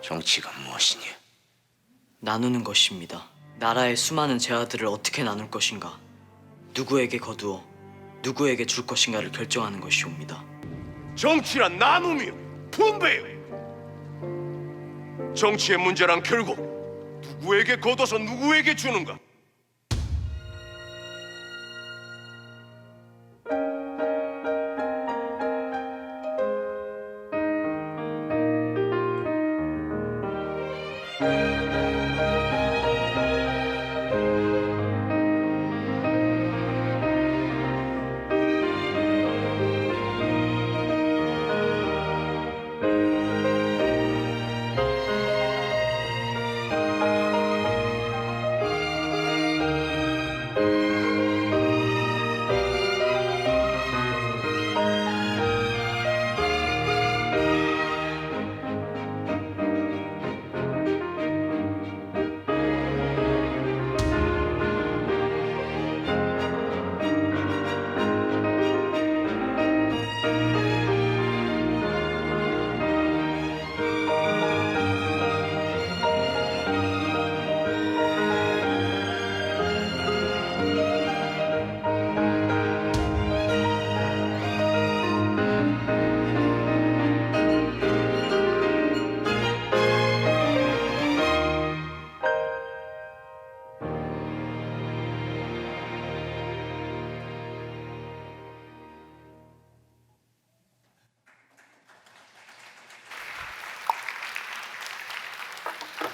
정치가 무엇이니? 나누는 것입니다. 나라의 수많은 재화들을 어떻게 나눌 것인가, 누구에게 거두어 누구에게 줄 것인가를 결정하는 것이옵니다. 정치란 나눔이요, 분배요. 정치의 문제란 결국 누구에게 거둬서 누구에게 주는가.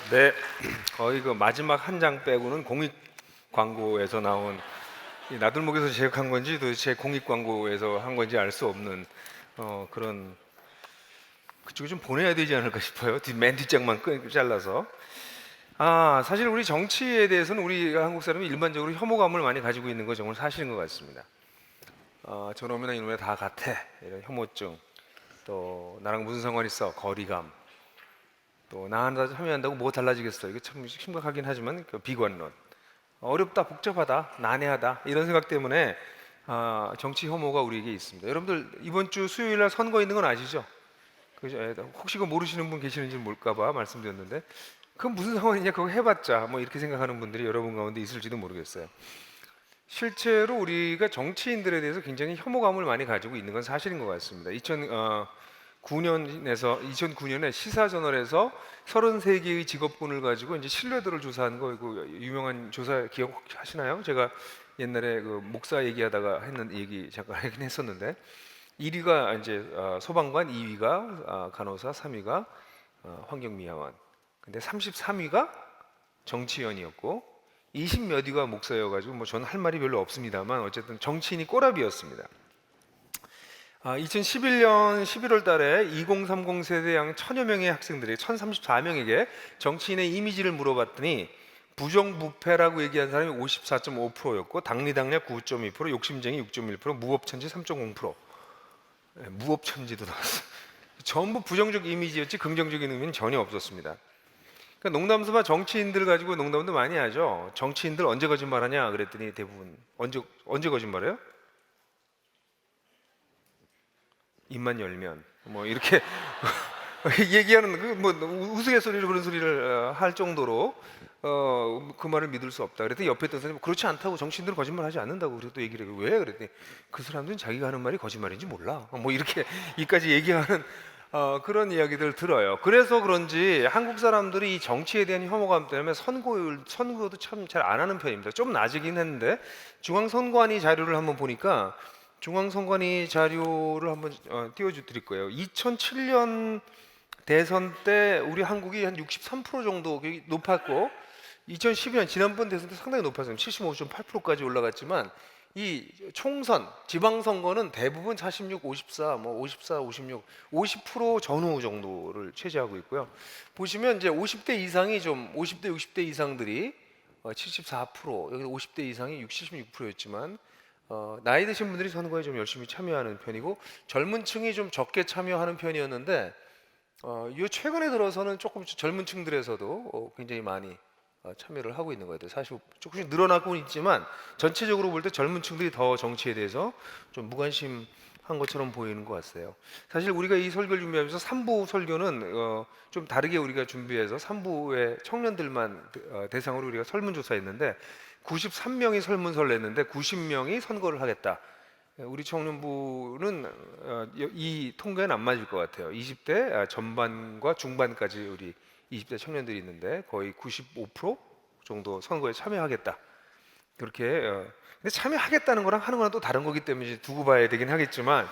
네, 거의 그 마지막 한 장 빼고는 공익 광고에서 나온, 이 나들목에서 제작한 건지 도대체 공익 광고에서 한 건지 알 수 없는 그런, 그쪽에 좀 보내야 되지 않을까 싶어요. 맨 뒷장만 잘라서. 사실 우리 정치에 대해서는 우리 한국 사람이 일반적으로 혐오감을 많이 가지고 있는 거 정말 사실인 것 같습니다. 저놈이나 이놈이나 다 같아, 이런 혐오증, 또 나랑 무슨 상관 있어, 거리감, 또 나 하나 참여한다고 뭐 달라지겠어, 이게 참 심각하긴 하지만 그 비관론, 어렵다, 복잡하다, 난해하다, 이런 생각 때문에 정치 혐오가 우리에게 있습니다. 여러분들 이번 주 수요일 날 선거 있는 건 아시죠? 그죠? 혹시 그거 모르시는 분 계시는지 모를까봐 말씀드렸는데, 그건 무슨 상관이냐, 그거 해봤자 뭐 이렇게 생각하는 분들이 여러분 가운데 있을지도 모르겠어요. 실제로 우리가 정치인들에 대해서 굉장히 혐오감을 많이 가지고 있는 건 사실인 것 같습니다. 2009년에 시사저널에서 33개의 직업군을 가지고 이제 신뢰도를 조사한 거, 그 유명한 조사 기억하시나요? 제가 옛날에 그 목사 얘기하다가 했는 얘기 잠깐 하긴 했었는데, 1위가 이제 소방관, 2위가 간호사, 3위가 환경미화원. 근데 33위가 정치인이었고 20몇 위가 목사여가지고 뭐 저는 할 말이 별로 없습니다만 어쨌든 정치인이 꼬라비였습니다. 2011년 11월 달에 2030 세대 양 1000여 명의 학생들이 1034명에게 정치인의 이미지를 물어봤더니 부정부패라고 얘기한 사람이 54.5%였고 당리당략 9.2%, 욕심쟁이 6.1%, 무법천지 3.0%. 무법천지도 나왔어요. 전부 부정적 이미지였지 긍정적인 의미는 전혀 없었습니다. 그러니까 농담삼아 정치인들 가지고 농담도 많이 하죠. 정치인들 언제 거짓말하냐 그랬더니 대부분 언제 거짓말해요? 입만 열면 뭐 이렇게 얘기하는 그 뭐 우스갯소리로 그런 소리를 할 정도로 그 말을 믿을 수 없다. 그랬더니 옆에 있던 사람이 그렇지 않다고, 정치인들은 거짓말하지 않는다고. 그래서 또 얘기를 해요. 왜? 그랬더니 그 사람들은 자기가 하는 말이 거짓말인지 몰라. 뭐 이렇게 이까지 얘기하는 그런 이야기들 들어요. 그래서 그런지 한국 사람들이 이 정치에 대한 혐오감 때문에 선거도 참 잘 안 하는 편입니다. 좀 낮이긴 했는데 중앙선관위 자료를 한번 보니까, 중앙선관위 자료를 한번 띄워드릴 거예요. 2007년 대선 때 우리 한국이 한 63% 정도 높았고, 2012년 지난번 대선 때 상당히 높았어요. 75.8%까지 올라갔지만 이 총선, 지방선거는 대부분 46, 54, 뭐 54, 56, 50% 전후 정도를 차지하고 있고요. 보시면 이제 50대 이상이 좀 50대, 60대 이상들이 74%, 여기 50대 이상이 76%였지만 나이 드신 분들이 선거에 좀 열심히 참여하는 편이고 젊은 층이 좀 적게 참여하는 편이었는데 요 최근에 들어서는 조금 젊은 층들에서도 굉장히 많이 참여를 하고 있는 것 같아요. 사실 조금씩 늘어나고는 있지만 전체적으로 볼 때 젊은 층들이 더 정치에 대해서 좀 무관심한 한 것처럼 보이는 것 같아요. 사실 우리가 이 설교를 준비하면서 3부 설교는 좀 다르게 우리가 준비해서 3부의 청년들만 대상으로 우리가 설문조사했는데 93명이 설문서를 냈는데 90명이 선거를 하겠다. 우리 청년부는 이 통계는 안 맞을 것 같아요. 20대 전반과 중반까지 우리 20대 청년들이 있는데 거의 95% 정도 선거에 참여하겠다. 그렇게 근데 참여하겠다는 거랑 하는 거랑 또 다른 거기 때문에 이제 두고 봐야 되긴 하겠지만,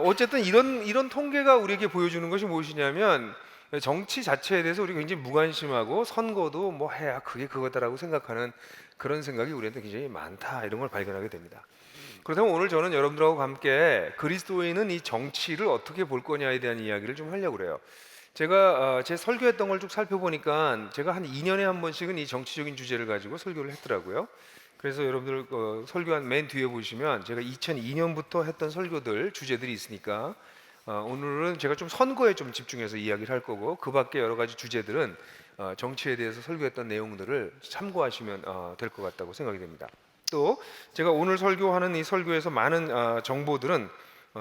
어쨌든 이런 통계가 우리에게 보여주는 것이 무엇이냐면 정치 자체에 대해서 우리가 굉장히 무관심하고 선거도 뭐 해야 그게 그거다라고 생각하는 그런 생각이 우리한테 굉장히 많다, 이런 걸 발견하게 됩니다. 그렇다면 오늘 저는 여러분들하고 함께 그리스도인은 이 정치를 어떻게 볼 거냐에 대한 이야기를 좀 하려고 그래요. 제가 제 설교했던 걸 쭉 살펴보니까 제가 한 2년에 한 번씩은 이 정치적인 주제를 가지고 설교를 했더라고요. 그래서 여러분들 설교한 맨 뒤에 보시면 제가 2002년부터 했던 설교들 주제들이 있으니까 오늘은 제가 좀 선거에 좀 집중해서 이야기를 할 거고, 그 밖에 여러 가지 주제들은 정치에 대해서 설교했던 내용들을 참고하시면 될 것 같다고 생각이 됩니다. 또 제가 오늘 설교하는 이 설교에서 많은 정보들은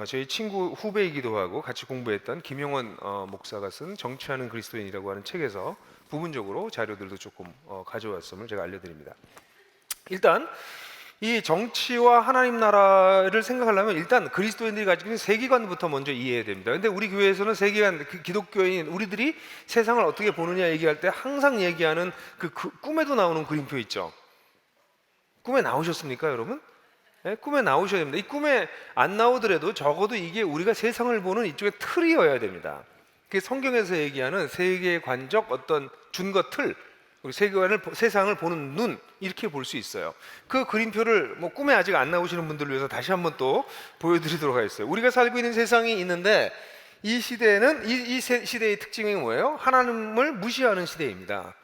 저희 친구 후배이기도 하고 같이 공부했던 김용원 목사가 쓴 정치하는 그리스도인이라고 하는 책에서 부분적으로 자료들도 조금 가져왔음을 제가 알려드립니다. 일단 이 정치와 하나님 나라를 생각하려면 일단 그리스도인들이 가지고 있는 세계관부터 먼저 이해해야 됩니다. 근데 우리 교회에서는 세계관, 기독교인 우리들이 세상을 어떻게 보느냐 얘기할 때 항상 얘기하는 그 꿈에도 나오는 그림표 있죠. 꿈에 나오셨습니까, 여러분? 네, 꿈에 나오셔야 됩니다. 이 꿈에 안 나오더라도 적어도 이게 우리가 세상을 보는 이쪽의 틀이어야 됩니다. 그게 성경에서 얘기하는 세계관적 어떤 준거 틀, 우리 세상을 보는 눈, 이렇게 볼 수 있어요. 그 그림표를 뭐 꿈에 아직 안 나오시는 분들을 위해서 다시 한번 또 보여드리도록 하겠어요. 우리가 살고 있는 세상이 있는데 이 시대는 이 시대의 특징이 뭐예요? 하나님을 무시하는 시대입니다.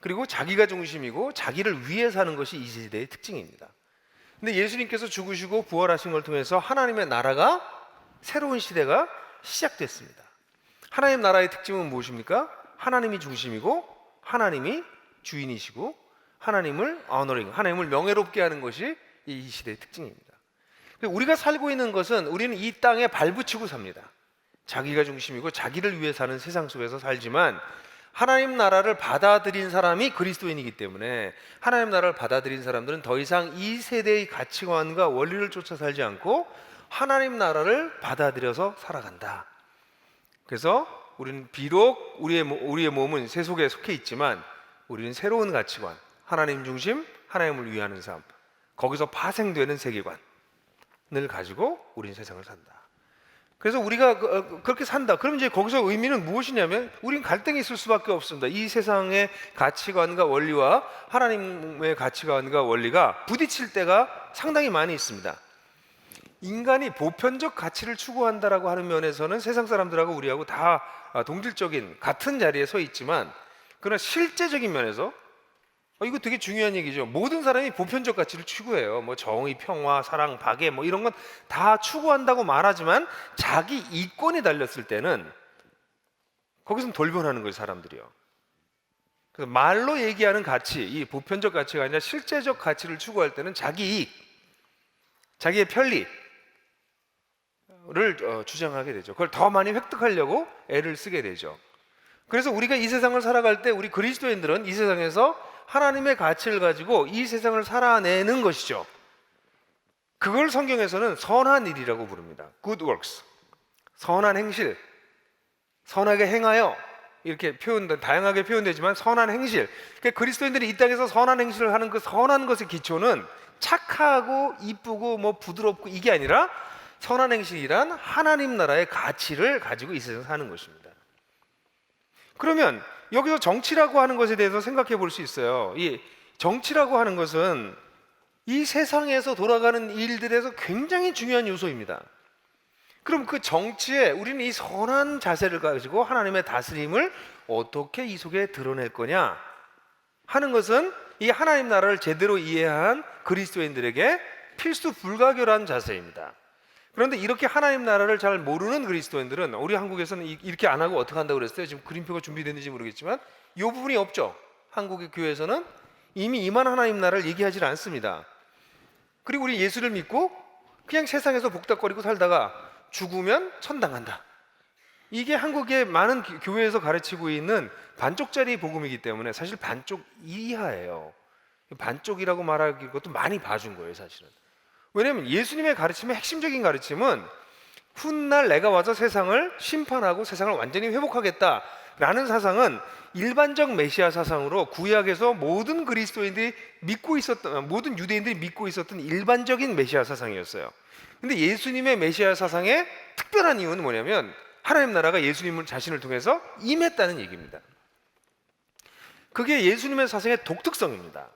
그리고 자기가 중심이고 자기를 위해 사는 것이 이 시대의 특징입니다. 근데 예수님께서 죽으시고 부활하신 걸 통해서 하나님의 나라가, 새로운 시대가 시작됐습니다. 하나님 나라의 특징은 무엇입니까? 하나님이 중심이고 하나님이 주인이시고 하나님을 honoring, 하나님을 명예롭게 하는 것이 이 시대의 특징입니다. 우리가 살고 있는 것은 우리는 이 땅에 발붙이고 삽니다. 자기가 중심이고 자기를 위해 사는 세상 속에서 살지만 하나님 나라를 받아들인 사람이 그리스도인이기 때문에 하나님 나라를 받아들인 사람들은 더 이상 이 세대의 가치관과 원리를 쫓아 살지 않고 하나님 나라를 받아들여서 살아간다. 그래서 우리는 비록 우리의 몸은 세속에 속해 있지만 우리는 새로운 가치관, 하나님 중심, 하나님을 위하는 삶, 거기서 파생되는 세계관을 가지고 우리는 세상을 산다. 그래서 우리가 그렇게 산다. 그럼 이제 거기서 의미는 무엇이냐면 우린 갈등이 있을 수밖에 없습니다. 이 세상의 가치관과 원리와 하나님의 가치관과 원리가 부딪힐 때가 상당히 많이 있습니다. 인간이 보편적 가치를 추구한다라고 하는 면에서는 세상 사람들하고 우리하고 다 동질적인 같은 자리에 서 있지만, 그러나 실제적인 면에서 이거 되게 중요한 얘기죠. 모든 사람이 보편적 가치를 추구해요. 뭐 정의, 평화, 사랑, 박애 뭐 이런 건 다 추구한다고 말하지만 자기 이권이 달렸을 때는 거기서는 돌변하는 거예요, 사람들이요. 그래서 말로 얘기하는 가치, 이 보편적 가치가 아니라 실제적 가치를 추구할 때는 자기 이익, 자기의 편리를 주장하게 되죠. 그걸 더 많이 획득하려고 애를 쓰게 되죠. 그래서 우리가 이 세상을 살아갈 때 우리 그리스도인들은 이 세상에서 하나님의 가치를 가지고 이 세상을 살아내는 것이죠. 그걸 성경에서는 선한 일이라고 부릅니다. Good works, 선한 행실, 선하게 행하여, 이렇게 다양하게 표현되지만 선한 행실. 그러니까 그리스도인들이 이 땅에서 선한 행실을 하는 그 선한 것의 기초는 착하고 이쁘고 뭐 부드럽고 이게 아니라 선한 행실이란 하나님 나라의 가치를 가지고 이 세상에 사는 것입니다. 그러면 여기서 정치라고 하는 것에 대해서 생각해 볼 수 있어요. 이 정치라고 하는 것은 이 세상에서 돌아가는 일들에서 굉장히 중요한 요소입니다. 그럼 그 정치에 우리는 이 선한 자세를 가지고 하나님의 다스림을 어떻게 이 속에 드러낼 거냐 하는 것은 이 하나님 나라를 제대로 이해한 그리스도인들에게 필수 불가결한 자세입니다. 그런데 이렇게 하나님 나라를 잘 모르는 그리스도인들은, 우리 한국에서는 이렇게 안 하고 어떻게 한다고 그랬어요? 지금 그림표가 준비됐는지 모르겠지만 이 부분이 없죠. 한국의 교회에서는 이미 임한 하나님 나라를 얘기하지 않습니다. 그리고 우리 예수를 믿고 그냥 세상에서 복닥거리고 살다가 죽으면 천당 간다. 이게 한국의 많은 교회에서 가르치고 있는 반쪽짜리 복음이기 때문에 사실 반쪽 이하예요. 반쪽이라고 말하기 것도 많이 봐준 거예요, 사실은. 왜냐하면 예수님의 가르침의 핵심적인 가르침은 훗날 내가 와서 세상을 심판하고 세상을 완전히 회복하겠다라는 사상은 일반적 메시아 사상으로 구약에서 모든 그리스도인들이 믿고 있었던, 모든 유대인들이 믿고 있었던 일반적인 메시아 사상이었어요. 근데 예수님의 메시아 사상의 특별한 이유는 뭐냐면 하나님 나라가 예수님 자신을 통해서 임했다는 얘기입니다. 그게 예수님의 사상의 독특성입니다.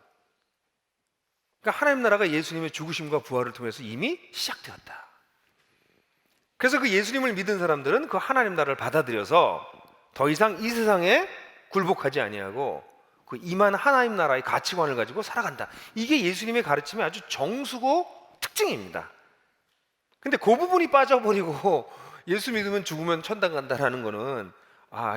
그러니까 하나님 나라가 예수님의 죽으심과 부활을 통해서 이미 시작되었다. 그래서 그 예수님을 믿은 사람들은 그 하나님 나라를 받아들여서 더 이상 이 세상에 굴복하지 아니하고 그 임한 하나님 나라의 가치관을 가지고 살아간다. 이게 예수님의 가르침의 아주 정수고 특징입니다. 근데 그 부분이 빠져버리고 예수 믿으면 죽으면 천당 간다라는 거는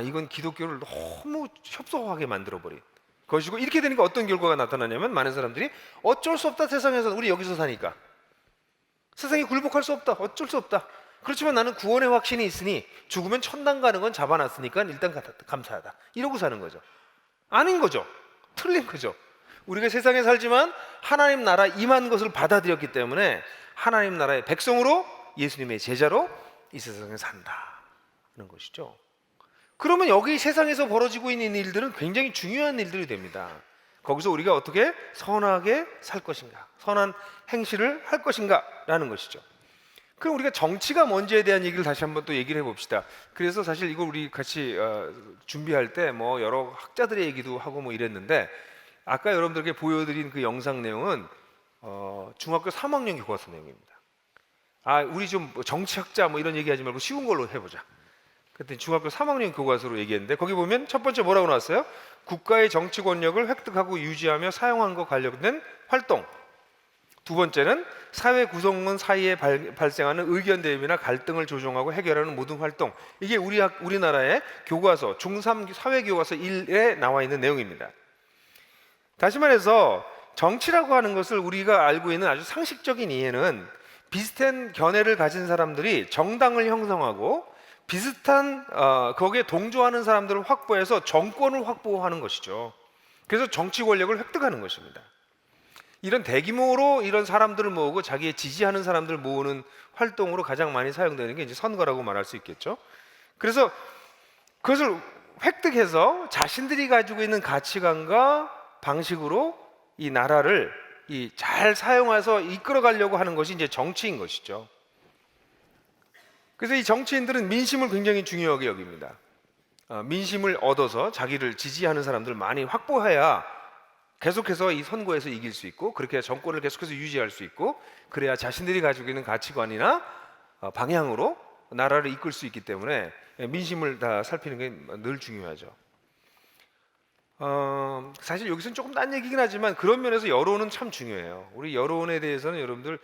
이건 기독교를 너무 협소하게 만들어버린 것이고, 이렇게 되니까 어떤 결과가 나타나냐면 많은 사람들이 어쩔 수 없다, 세상에서 우리 여기서 사니까 세상에 굴복할 수 없다, 어쩔 수 없다. 그렇지만 나는 구원의 확신이 있으니 죽으면 천당 가는 건 잡아놨으니까 일단 감사하다, 이러고 사는 거죠. 아닌 거죠. 틀린 거죠. 우리가 세상에 살지만 하나님 나라 임한 것을 받아들였기 때문에 하나님 나라의 백성으로 예수님의 제자로 이 세상에 산다는 것이죠. 그러면 여기 세상에서 벌어지고 있는 일들은 굉장히 중요한 일들이 됩니다. 거기서 우리가 어떻게 선하게 살 것인가, 선한 행실을 할 것인가 라는 것이죠. 그럼 우리가 정치가 뭔지에 대한 얘기를 다시 한번 또 얘기를 해봅시다. 그래서 사실 이걸 우리 같이 준비할 때 뭐 여러 학자들의 얘기도 하고 뭐 이랬는데, 아까 여러분들께 보여드린 그 영상 내용은 중학교 3학년 교과서 내용입니다. 우리 좀 정치학자 뭐 이런 얘기하지 말고 쉬운 걸로 해보자. 그때 중학교 3학년 교과서로 얘기했는데, 거기 보면 첫 번째 뭐라고 나왔어요? 국가의 정치 권력을 획득하고 유지하며 사용하는 것 관련된 활동. 두 번째는 사회 구성원 사이에 발생하는 의견 대립이나 갈등을 조정하고 해결하는 모든 활동. 이게 우리나라의 교과서 중3 사회교과서 1에 나와 있는 내용입니다. 다시 말해서 정치라고 하는 것을 우리가 알고 있는 아주 상식적인 이해는 비슷한 견해를 가진 사람들이 정당을 형성하고 비슷한 거기에 동조하는 사람들을 확보해서 정권을 확보하는 것이죠. 그래서 정치 권력을 획득하는 것입니다. 이런 대규모로 이런 사람들을 모으고 자기의 지지하는 사람들을 모으는 활동으로 가장 많이 사용되는 게 이제 선거라고 말할 수 있겠죠. 그래서 그것을 획득해서 자신들이 가지고 있는 가치관과 방식으로 이 나라를 잘 사용해서 이끌어가려고 하는 것이 이제 정치인 것이죠. 그래서 이 정치인들은 민심을 굉장히 중요하게 여깁니다. 민심을 얻어서 자기를 지지하는 사람들을 많이 확보해야 계속해서 이 선거에서 이길 수 있고, 그렇게 정권을 계속해서 유지할 수 있고, 그래야 자신들이 가지고 있는 가치관이나 방향으로 나라를 이끌 수 있기 때문에 민심을 다 살피는 게 늘 중요하죠. 사실 여기서는 조금 딴 얘기긴 하지만 그런 면에서 여론은 참 중요해요. 우리 여론에 대해서는 여러분들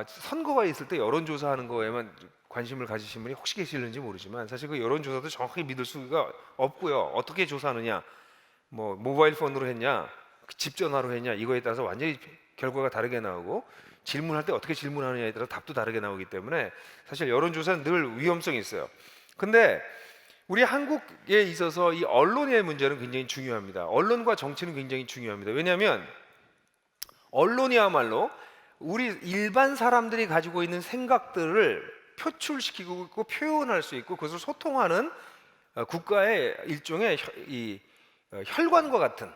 선거가 있을 때 여론조사하는 거에만 관심을 가지신 분이 혹시 계실는지 모르지만, 사실 그 여론조사도 정확하게 믿을 수가 없고요. 어떻게 조사하느냐, 뭐 모바일 폰으로 했냐, 집 전화로 했냐, 이거에 따라서 완전히 결과가 다르게 나오고, 질문할 때 어떻게 질문하느냐에 따라 답도 다르게 나오기 때문에 사실 여론조사는 늘 위험성이 있어요. 근데 우리 한국에 있어서 이 언론의 문제는 굉장히 중요합니다. 언론과 정치는 굉장히 중요합니다. 왜냐하면 언론이야말로 우리 일반 사람들이 가지고 있는 생각들을 표출시키고 있고 표현할 수 있고 그것을 소통하는 국가의 일종의 혈관과 같은,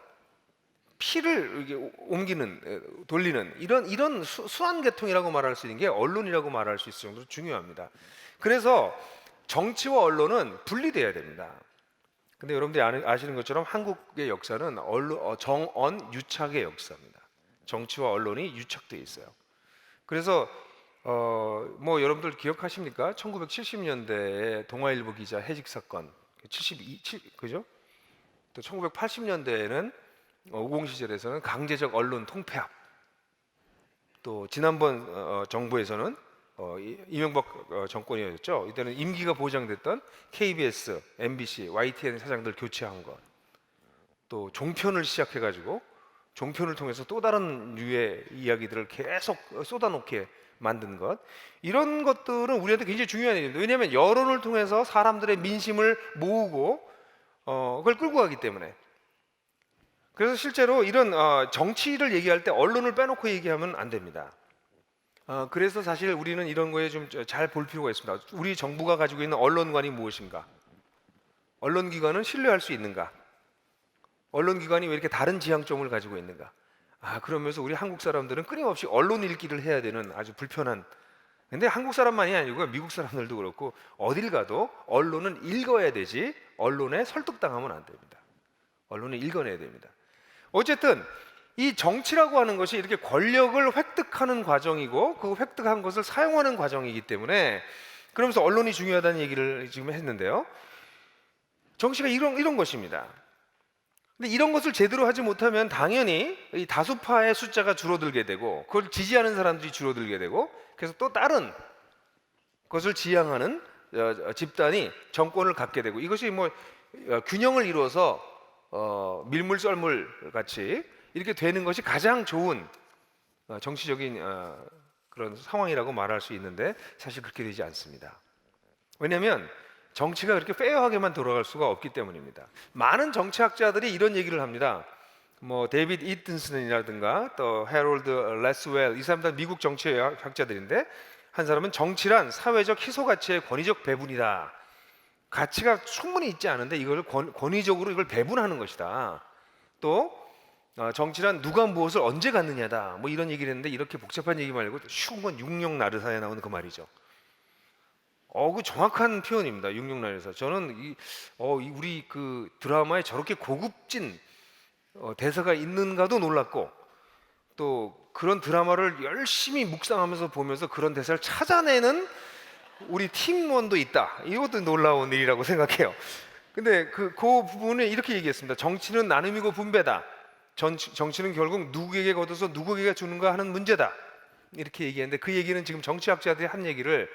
피를 이렇게 옮기는, 돌리는 이런 수완계통이라고 말할 수 있는 게 언론이라고 말할 수 있을 정도로 중요합니다. 그래서 정치와 언론은 분리돼야 됩니다. 근데 여러분들이 아시는 것처럼 한국의 역사는 정언 유착의 역사입니다. 정치와 언론이 유착되어 있어요. 그래서 뭐 여러분들 기억하십니까? 1970년대에 동아일보 기자 해직 사건, 그죠? 또 1980년대에는 50 시절에서는 강제적 언론 통폐합, 또 지난번 정부에서는 이명박 정권이었죠. 이때는 임기가 보장됐던 KBS, MBC, YTN 사장들 교체한 것, 또 종편을 시작해가지고 종편을 통해서 또 다른 류의 이야기들을 계속 쏟아놓게 만든 것, 이런 것들은 우리한테 굉장히 중요한 일입니다. 왜냐하면 여론을 통해서 사람들의 민심을 모으고 그걸 끌고 가기 때문에. 그래서 실제로 이런 정치를 얘기할 때 언론을 빼놓고 얘기하면 안 됩니다. 그래서 사실 우리는 이런 거에 좀 잘 볼 필요가 있습니다. 우리 정부가 가지고 있는 언론관이 무엇인가? 언론기관은 신뢰할 수 있는가? 언론기관이 왜 이렇게 다른 지향점을 가지고 있는가? 그러면서 우리 한국 사람들은 끊임없이 언론 읽기를 해야 되는 아주 불편한, 근데 한국 사람만이 아니고 미국 사람들도 그렇고 어딜 가도 언론은 읽어야 되지 언론에 설득당하면 안 됩니다. 언론은 읽어내야 됩니다. 어쨌든 이 정치라고 하는 것이 이렇게 권력을 획득하는 과정이고 그 획득한 것을 사용하는 과정이기 때문에, 그러면서 언론이 중요하다는 얘기를 지금 했는데요. 정치가 이런 것입니다. 근데 이런 것을 제대로 하지 못하면 당연히 이 다수파의 숫자가 줄어들게 되고 그걸 지지하는 사람들이 줄어들게 되고, 그래서 또 다른 것을 지향하는 집단이 정권을 갖게 되고, 이것이 뭐 균형을 이루어서 밀물 썰물 같이 이렇게 되는 것이 가장 좋은 정치적인 그런 상황이라고 말할 수 있는데, 사실 그렇게 되지 않습니다. 왜냐하면 정치가 그렇게 페어하게만 돌아갈 수가 없기 때문입니다. 많은 정치학자들이 이런 얘기를 합니다. 뭐 데이비드 이튼슨이라든가 또 해롤드 레스웰, 이 사람들은 미국 정치학자들인데, 한 사람은 정치란 사회적 희소 가치의 권위적 배분이다. 가치가 충분히 있지 않은데 이걸 권위적으로 이걸 배분하는 것이다. 또 정치란 누가 무엇을 언제 갖느냐다. 뭐 이런 얘기를 했는데, 이렇게 복잡한 얘기 말고 쉬운 건 육룡나르사에 나오는 그 말이죠. 그 정확한 표현입니다. 육룡나르사. 저는 우리 그 드라마에 저렇게 고급진 대사가 있는가도 놀랐고, 또 그런 드라마를 열심히 묵상하면서 보면서 그런 대사를 찾아내는 우리 팀원도 있다. 이것도 놀라운 일이라고 생각해요. 근데 그 부분에 이렇게 얘기했습니다. 정치는 나눔이고 분배다. 정치는 결국 누구에게 거둬서 누구에게 주는가 하는 문제다. 이렇게 얘기했는데, 그 얘기는 지금 정치학자들이 한 얘기를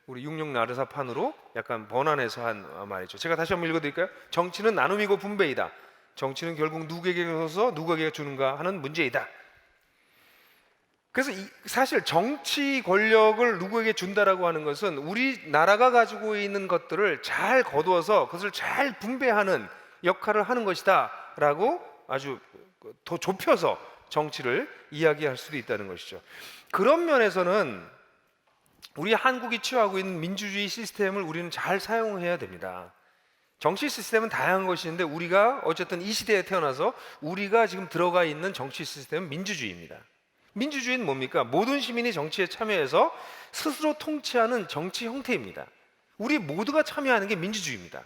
우리 육룡나르사판으로 약간 번안해서 한 말이죠. 제가 다시 한번 읽어드릴까요? 정치는 나눔이고 분배이다. 정치는 결국 누구에게 거둬서 누구에게 주는가 하는 문제이다. 그래서 사실 정치 권력을 누구에게 준다라고 하는 것은 우리나라가 가지고 있는 것들을 잘 거두어서 그것을 잘 분배하는 역할을 하는 것이다 라고 아주 더 좁혀서 정치를 이야기할 수도 있다는 것이죠. 그런 면에서는 우리 한국이 취하고 있는 민주주의 시스템을 우리는 잘 사용해야 됩니다. 정치 시스템은 다양한 것인데, 우리가 어쨌든 이 시대에 태어나서 우리가 지금 들어가 있는 정치 시스템은 민주주의입니다. 민주주의는 뭡니까? 모든 시민이 정치에 참여해서 스스로 통치하는 정치 형태입니다. 우리 모두가 참여하는 게 민주주의입니다.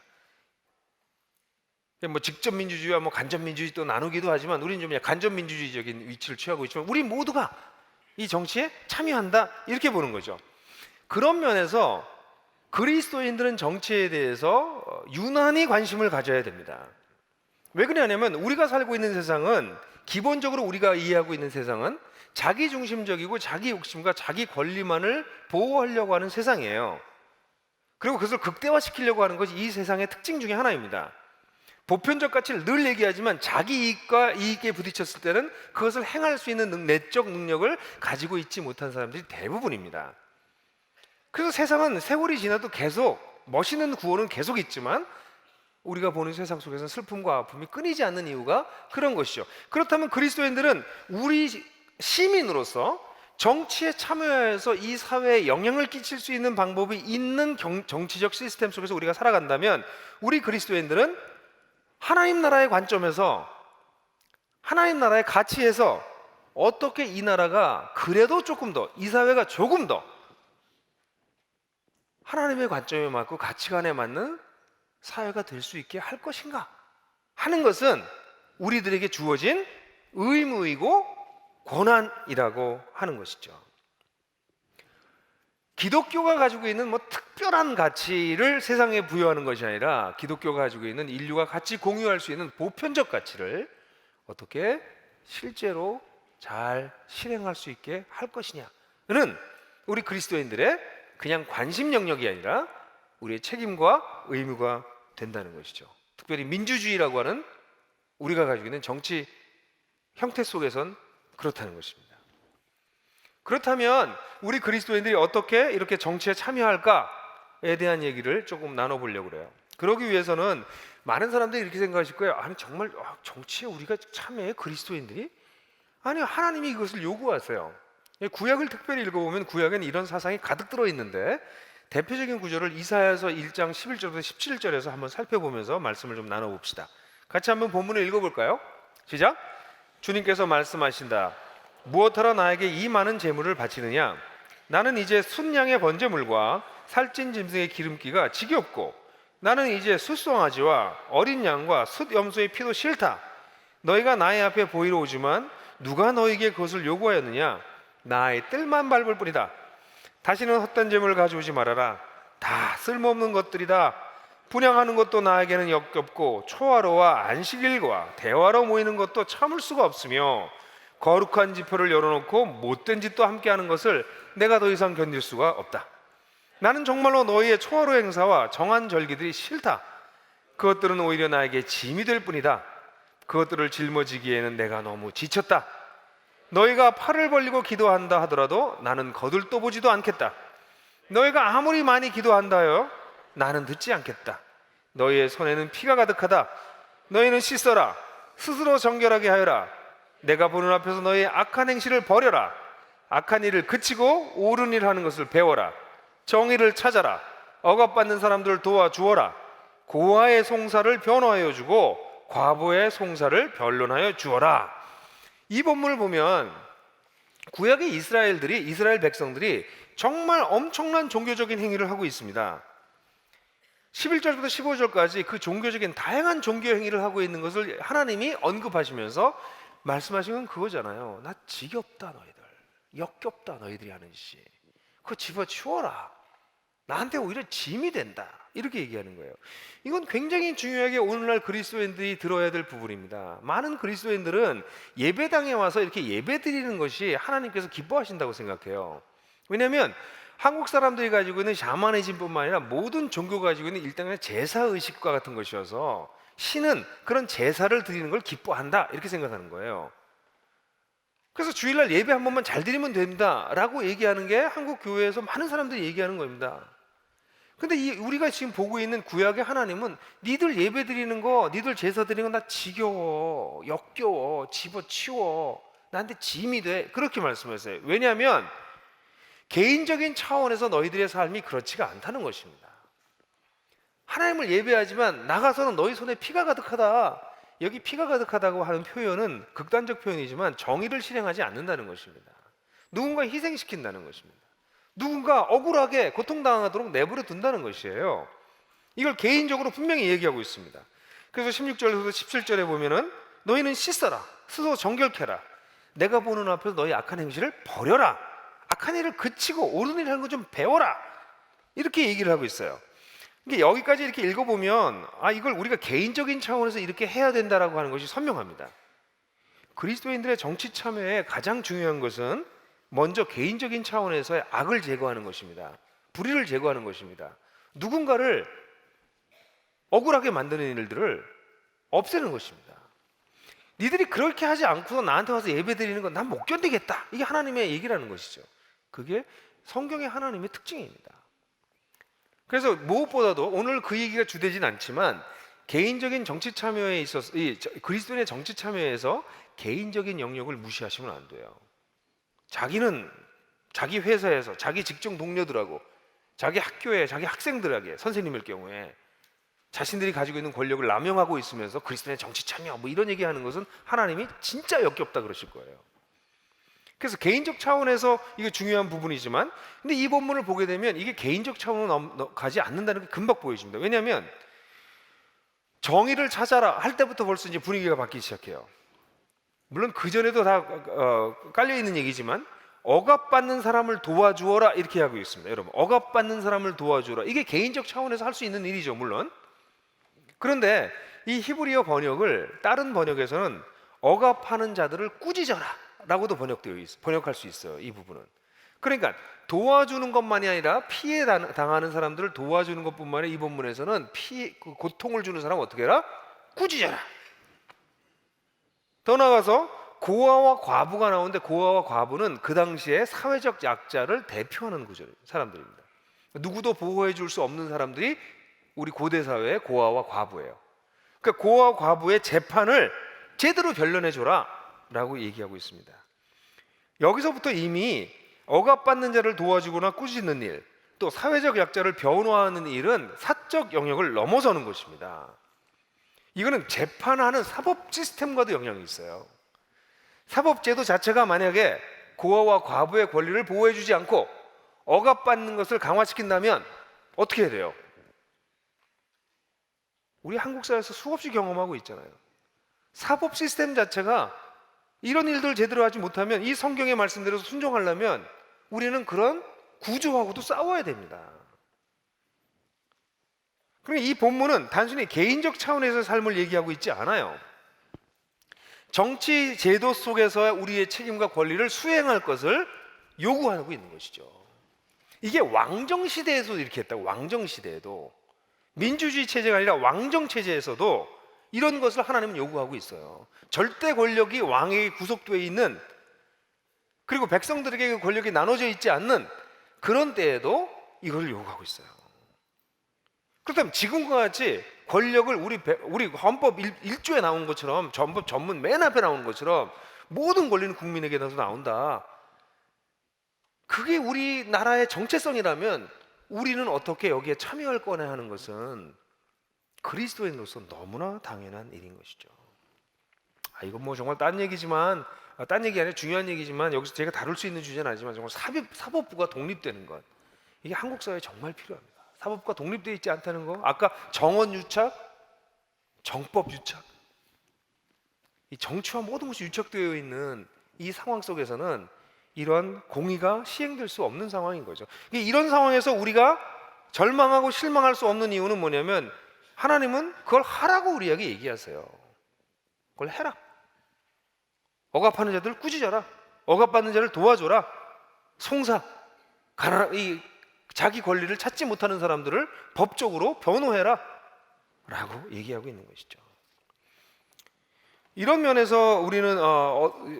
뭐 직접 민주주의와 뭐 간접 민주주의 또 나누기도 하지만, 우리는 좀 간접 민주주의적인 위치를 취하고 있지만 우리 모두가 이 정치에 참여한다, 이렇게 보는 거죠. 그런 면에서 그리스도인들은 정치에 대해서 유난히 관심을 가져야 됩니다. 왜 그러냐면, 우리가 살고 있는 세상은, 기본적으로 우리가 이해하고 있는 세상은 자기 중심적이고 자기 욕심과 자기 권리만을 보호하려고 하는 세상이에요. 그리고 그것을 극대화시키려고 하는 것이 이 세상의 특징 중에 하나입니다. 보편적 가치를 늘 얘기하지만 자기 이익과 이익에 부딪혔을 때는 그것을 행할 수 있는 내적 능력을 가지고 있지 못한 사람들이 대부분입니다. 그래서 세상은 세월이 지나도 계속 멋있는 구호는 계속 있지만, 우리가 보는 세상 속에서는 슬픔과 아픔이 끊이지 않는 이유가 그런 것이죠. 그렇다면 그리스도인들은 우리 시민으로서 정치에 참여해서 이 사회에 영향을 끼칠 수 있는 방법이 있는 정치적 시스템 속에서 우리가 살아간다면, 우리 그리스도인들은 하나님 나라의 관점에서, 하나님 나라의 가치에서 어떻게 이 나라가 그래도 조금 더, 이 사회가 조금 더 하나님의 관점에 맞고 가치관에 맞는 사회가 될 수 있게 할 것인가 하는 것은 우리들에게 주어진 의무이고 권한이라고 하는 것이죠. 기독교가 가지고 있는 뭐 특별한 가치를 세상에 부여하는 것이 아니라, 기독교가 가지고 있는 인류가 같이 공유할 수 있는 보편적 가치를 어떻게 실제로 잘 실행할 수 있게 할 것이냐는 우리 그리스도인들의 그냥 관심 영역이 아니라 우리의 책임과 의무가 된다는 것이죠. 특별히 민주주의라고 하는 우리가 가지고 있는 정치 형태 속에선 그렇다는 것입니다. 그렇다면 우리 그리스도인들이 어떻게 이렇게 정치에 참여할까에 대한 얘기를 조금 나눠보려고 그래요. 그러기 위해서는 많은 사람들이 이렇게 생각하실 거예요. 아니 정말 정치에 우리가 참여해, 그리스도인들이? 아니, 하나님이 이것을 요구하세요. 구약을 특별히 읽어보면 구약에는 이런 사상이 가득 들어있는데 대표적인 구절을 이사야서 1장 11절부터 17절에서 한번 살펴보면서 말씀을 좀 나눠봅시다. 같이 한번 본문을 읽어볼까요? 시작! 주님께서 말씀하신다. 무엇하러 나에게 이 많은 재물을 바치느냐? 나는 이제 순양의 번제물과 살찐 짐승의 기름기가 지겹고 나는 이제 숫송아지와 어린 양과 숫염소의 피도 싫다. 너희가 나의 앞에 보이러 오지만 누가 너희에게 그것을 요구하였느냐? 나의 뜰만 밟을 뿐이다. 다시는 헛된 재물을 가져오지 말아라. 다 쓸모없는 것들이다. 분향하는 것도 나에게는 역겹고 초하루와 안식일과 대화로 모이는 것도 참을 수가 없으며 거룩한 지표를 열어놓고 못된 짓도 함께하는 것을 내가 더 이상 견딜 수가 없다. 나는 정말로 너희의 초하루 행사와 정한 절기들이 싫다. 그것들은 오히려 나에게 짐이 될 뿐이다. 그것들을 짊어지기에는 내가 너무 지쳤다. 너희가 팔을 벌리고 기도한다 하더라도 나는 거들떠보지도 않겠다. 너희가 아무리 많이 기도한다 하여 나는 듣지 않겠다. 너희의 손에는 피가 가득하다. 너희는 씻어라. 스스로 정결하게 하여라. 내가 보는 앞에서 너희의 악한 행실을 버려라. 악한 일을 그치고 옳은 일 하는 것을 배워라. 정의를 찾아라. 억압받는 사람들을 도와주어라. 고아의 송사를 변호하여 주고 과부의 송사를 변론하여 주어라. 이 본문을 보면 구약의 이스라엘 백성들이 정말 엄청난 종교적인 행위를 하고 있습니다. 11절부터 15절까지 그 종교적인 다양한 종교 행위를 하고 있는 것을 하나님이 언급하시면서 말씀하신 건 그거잖아요. 나 지겹다 너희들, 역겹다 너희들이 하는 짓이. 그거 집어치워라. 나한테 오히려 짐이 된다. 이렇게 얘기하는 거예요. 이건 굉장히 중요하게 오늘날 그리스도인들이 들어야 될 부분입니다. 많은 그리스도인들은 예배당에 와서 이렇게 예배 드리는 것이 하나님께서 기뻐하신다고 생각해요. 왜냐하면 한국 사람들이 가지고 있는 샤머니즘뿐만 아니라 모든 종교가 가지고 있는 일종의 제사의식과 같은 것이어서 신은 그런 제사를 드리는 걸 기뻐한다 이렇게 생각하는 거예요. 그래서 주일날 예배 한 번만 잘 드리면 됩니다 라고 얘기하는 게 한국 교회에서 많은 사람들이 얘기하는 겁니다. 근데 우리가 지금 보고 있는 구약의 하나님은 니들 예배 드리는 거, 니들 제사 드리는 거 나 지겨워, 역겨워, 집어치워, 나한테 짐이 돼, 그렇게 말씀하세요. 왜냐하면 개인적인 차원에서 너희들의 삶이 그렇지가 않다는 것입니다. 하나님을 예배하지만 나가서는 너희 손에 피가 가득하다. 여기 피가 가득하다고 하는 표현은 극단적 표현이지만 정의를 실행하지 않는다는 것입니다. 누군가 희생시킨다는 것입니다. 누군가 억울하게 고통당하도록 내버려 둔다는 것이에요. 이걸 개인적으로 분명히 얘기하고 있습니다. 그래서 16절에서 17절에 보면은 너희는 씻어라. 스스로 정결케라. 내가 보는 앞에서 너희 악한 행실을 버려라. 악한 일을 그치고 옳은 일 하는 거 좀 배워라. 이렇게 얘기를 하고 있어요. 그러니까 여기까지 이렇게 읽어보면 이걸 우리가 개인적인 차원에서 이렇게 해야 된다라고 하는 것이 선명합니다. 그리스도인들의 정치 참여에 가장 중요한 것은 먼저 개인적인 차원에서의 악을 제거하는 것입니다. 불의를 제거하는 것입니다. 누군가를 억울하게 만드는 일들을 없애는 것입니다. 니들이 그렇게 하지 않고서 나한테 와서 예배 드리는 건 난 못 견디겠다. 이게 하나님의 얘기라는 것이죠. 그게 성경의 하나님의 특징입니다. 그래서 무엇보다도 오늘 그 얘기가 주되진 않지만 개인적인 정치 참여에 있어서 그리스도인의 정치 참여에서 개인적인 영역을 무시하시면 안 돼요. 자기는 자기 회사에서 자기 직종 동료들하고 자기 학교에 자기 학생들에게 선생님일 경우에 자신들이 가지고 있는 권력을 남용하고 있으면서 그리스도인의 정치 참여 뭐 이런 얘기하는 것은 하나님이 진짜 역겹다 그러실 거예요. 그래서 개인적 차원에서 이게 중요한 부분이지만 근데 이 본문을 보게 되면 이게 개인적 차원으로 가지 않는다는 게 금방 보여집니다. 왜냐하면 정의를 찾아라 할 때부터 벌써 이제 분위기가 바뀌기 시작해요. 물론 그 전에도 다 깔려 있는 얘기지만 억압받는 사람을 도와주어라 이렇게 하고 있습니다. 여러분, 억압받는 사람을 도와주어라 이게 개인적 차원에서 할 수 있는 일이죠, 물론. 그런데 이 히브리어 번역을 다른 번역에서는 억압하는 자들을 꾸짖어라 라고도 번역할 수 있어요. 이 부분은. 그러니까 도와주는 것만이 아니라 피해 당하는 사람들을 도와주는 것뿐만 아니라 이 본문에서는 고통을 주는 사람 어떻게 해라? 꾸짖어라. 더 나아가서 고아와 과부가 나오는데 고아와 과부는 그 당시에 사회적 약자를 대표하는 사람들입니다. 누구도 보호해 줄 수 없는 사람들이 우리 고대 사회의 고아와 과부예요. 그러니까 고아와 과부의 재판을 제대로 변론해 줘라 라고 얘기하고 있습니다. 여기서부터 이미 억압받는 자를 도와주거나 꾸짖는 일, 또 사회적 약자를 변호하는 일은 사적 영역을 넘어서는 것입니다. 이거는 재판하는 사법 시스템과도 영향이 있어요. 사법제도 자체가 만약에 고아와 과부의 권리를 보호해주지 않고 억압받는 것을 강화시킨다면 어떻게 해야 돼요? 우리 한국 사회에서 수없이 경험하고 있잖아요. 사법 시스템 자체가 이런 일들을 제대로 하지 못하면 이 성경의 말씀대로 순종하려면 우리는 그런 구조하고도 싸워야 됩니다. 그러니까 이 본문은 단순히 개인적 차원에서의 삶을 얘기하고 있지 않아요. 정치 제도 속에서 우리의 책임과 권리를 수행할 것을 요구하고 있는 것이죠. 이게 왕정 시대에서도 이렇게 했다고. 왕정 시대에도 민주주의 체제가 아니라 왕정 체제에서도 이런 것을 하나님은 요구하고 있어요. 절대 권력이 왕에게 구속되어 있는, 그리고 백성들에게 그 권력이 나눠져 있지 않는 그런 때에도 이걸 요구하고 있어요. 그렇다면 지금과 같이 권력을 우리 헌법 1조에 나온 것처럼, 헌법 전문 맨 앞에 나오는 것처럼 모든 권리는 국민에게 나온다. 그게 우리나라의 정체성이라면 우리는 어떻게 여기에 참여할 거냐 하는 것은 그리스도인으로서 너무나 당연한 일인 것이죠. 이건 뭐 정말 딴 얘기지만, 딴 얘기 아니라 중요한 얘기지만 여기서 제가 다룰 수 있는 주제는 아니지만 정말 사법부가 독립되는 것, 이게 한국 사회에 정말 필요합니다. 사법부가 독립되어 있지 않다는 거, 아까 정원 유착, 정법 유착, 이 정치와 모든 것이 유착되어 있는 이 상황 속에서는 이런 공의가 시행될 수 없는 상황인 거죠. 이런 상황에서 우리가 절망하고 실망할 수 없는 이유는 뭐냐면 하나님은 그걸 하라고 우리에게 얘기하세요. 그걸 해라. 억압하는 자들을 꾸짖어라. 억압받는 자를 도와줘라. 송사, 자기 권리를 찾지 못하는 사람들을 법적으로 변호해라 라고 얘기하고 있는 것이죠. 이런 면에서 우리는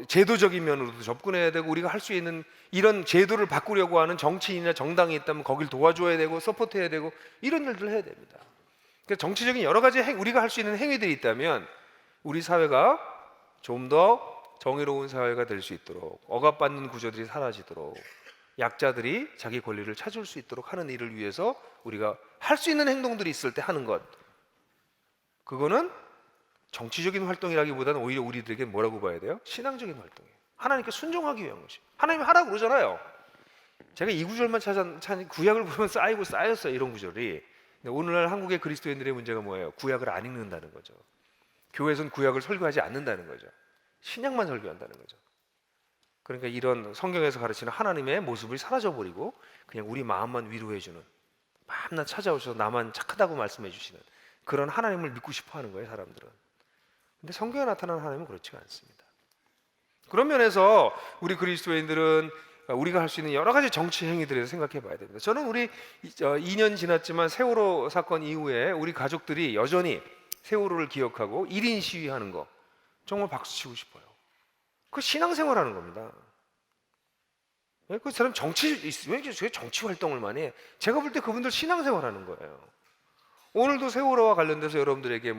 제도적인 면으로도 접근해야 되고, 우리가 할 수 있는 이런 제도를 바꾸려고 하는 정치인이나 정당이 있다면 거길 도와줘야 되고 서포트해야 되고 이런 일들을 해야 됩니다. 그러니까 정치적인 여러 가지 우리가 할 수 있는 행위들이 있다면 우리 사회가 좀 더 정의로운 사회가 될 수 있도록, 억압받는 구조들이 사라지도록, 약자들이 자기 권리를 찾을 수 있도록 하는 일을 위해서 우리가 할 수 있는 행동들이 있을 때 하는 것, 그거는 정치적인 활동이라기보다는 오히려 우리들에게 뭐라고 봐야 돼요? 신앙적인 활동이에요. 하나님께 순종하기 위한 것이. 하나님이 하라고 그러잖아요. 제가 이 구절만 찾은 구약을 보면 쌓였어요, 이런 구절이. 근데 오늘날 한국의 그리스도인들의 문제가 뭐예요? 구약을 안 읽는다는 거죠. 교회에서는 구약을 설교하지 않는다는 거죠. 신약만 설교한다는 거죠. 그러니까 이런 성경에서 가르치는 하나님의 모습이 사라져버리고 그냥 우리 마음만 위로해주는, 밤낮 찾아오셔서 나만 착하다고 말씀해 주시는 그런 하나님을 믿고 싶어하는 거예요, 사람들은. 근데 성경에 나타나는 하나님은 그렇지가 않습니다. 그런 면에서 우리 그리스도인들은 우리가 할 수 있는 여러 가지 정치 행위들에 대해서 생각해 봐야 됩니다. 저는 우리 2년 지났지만 세월호 사건 이후에 우리 가족들이 여전히 세월호를 기억하고 1인 시위하는 거 정말 박수치고 싶어요. 그 신앙생활 하는 겁니다. 그 사람 왜 정치 활동을 많이 해? 제가 볼 때 그분들 신앙생활 하는 거예요. 오늘도 세월호와 관련돼서 여러분들에게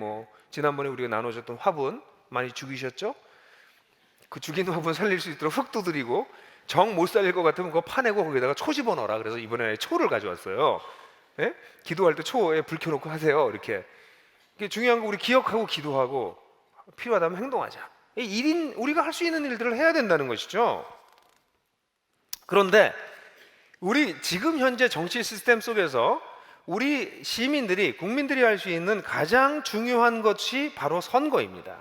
지난번에 우리가 나눠줬던 화분 많이 죽이셨죠? 그 죽인 화분 살릴 수 있도록 흙도 드리고, 정 못 살릴 것 같으면 그거 파내고 거기다가 초 집어넣어라. 그래서 이번에 초를 가져왔어요. 예? 기도할 때 초에 불 켜놓고 하세요. 이렇게. 이게 중요한 거, 우리 기억하고 기도하고 필요하다면 행동하자. 우리가 할 수 있는 일들을 해야 된다는 것이죠. 그런데 우리 지금 현재 정치 시스템 속에서 우리 시민들이, 국민들이 할 수 있는 가장 중요한 것이 바로 선거입니다.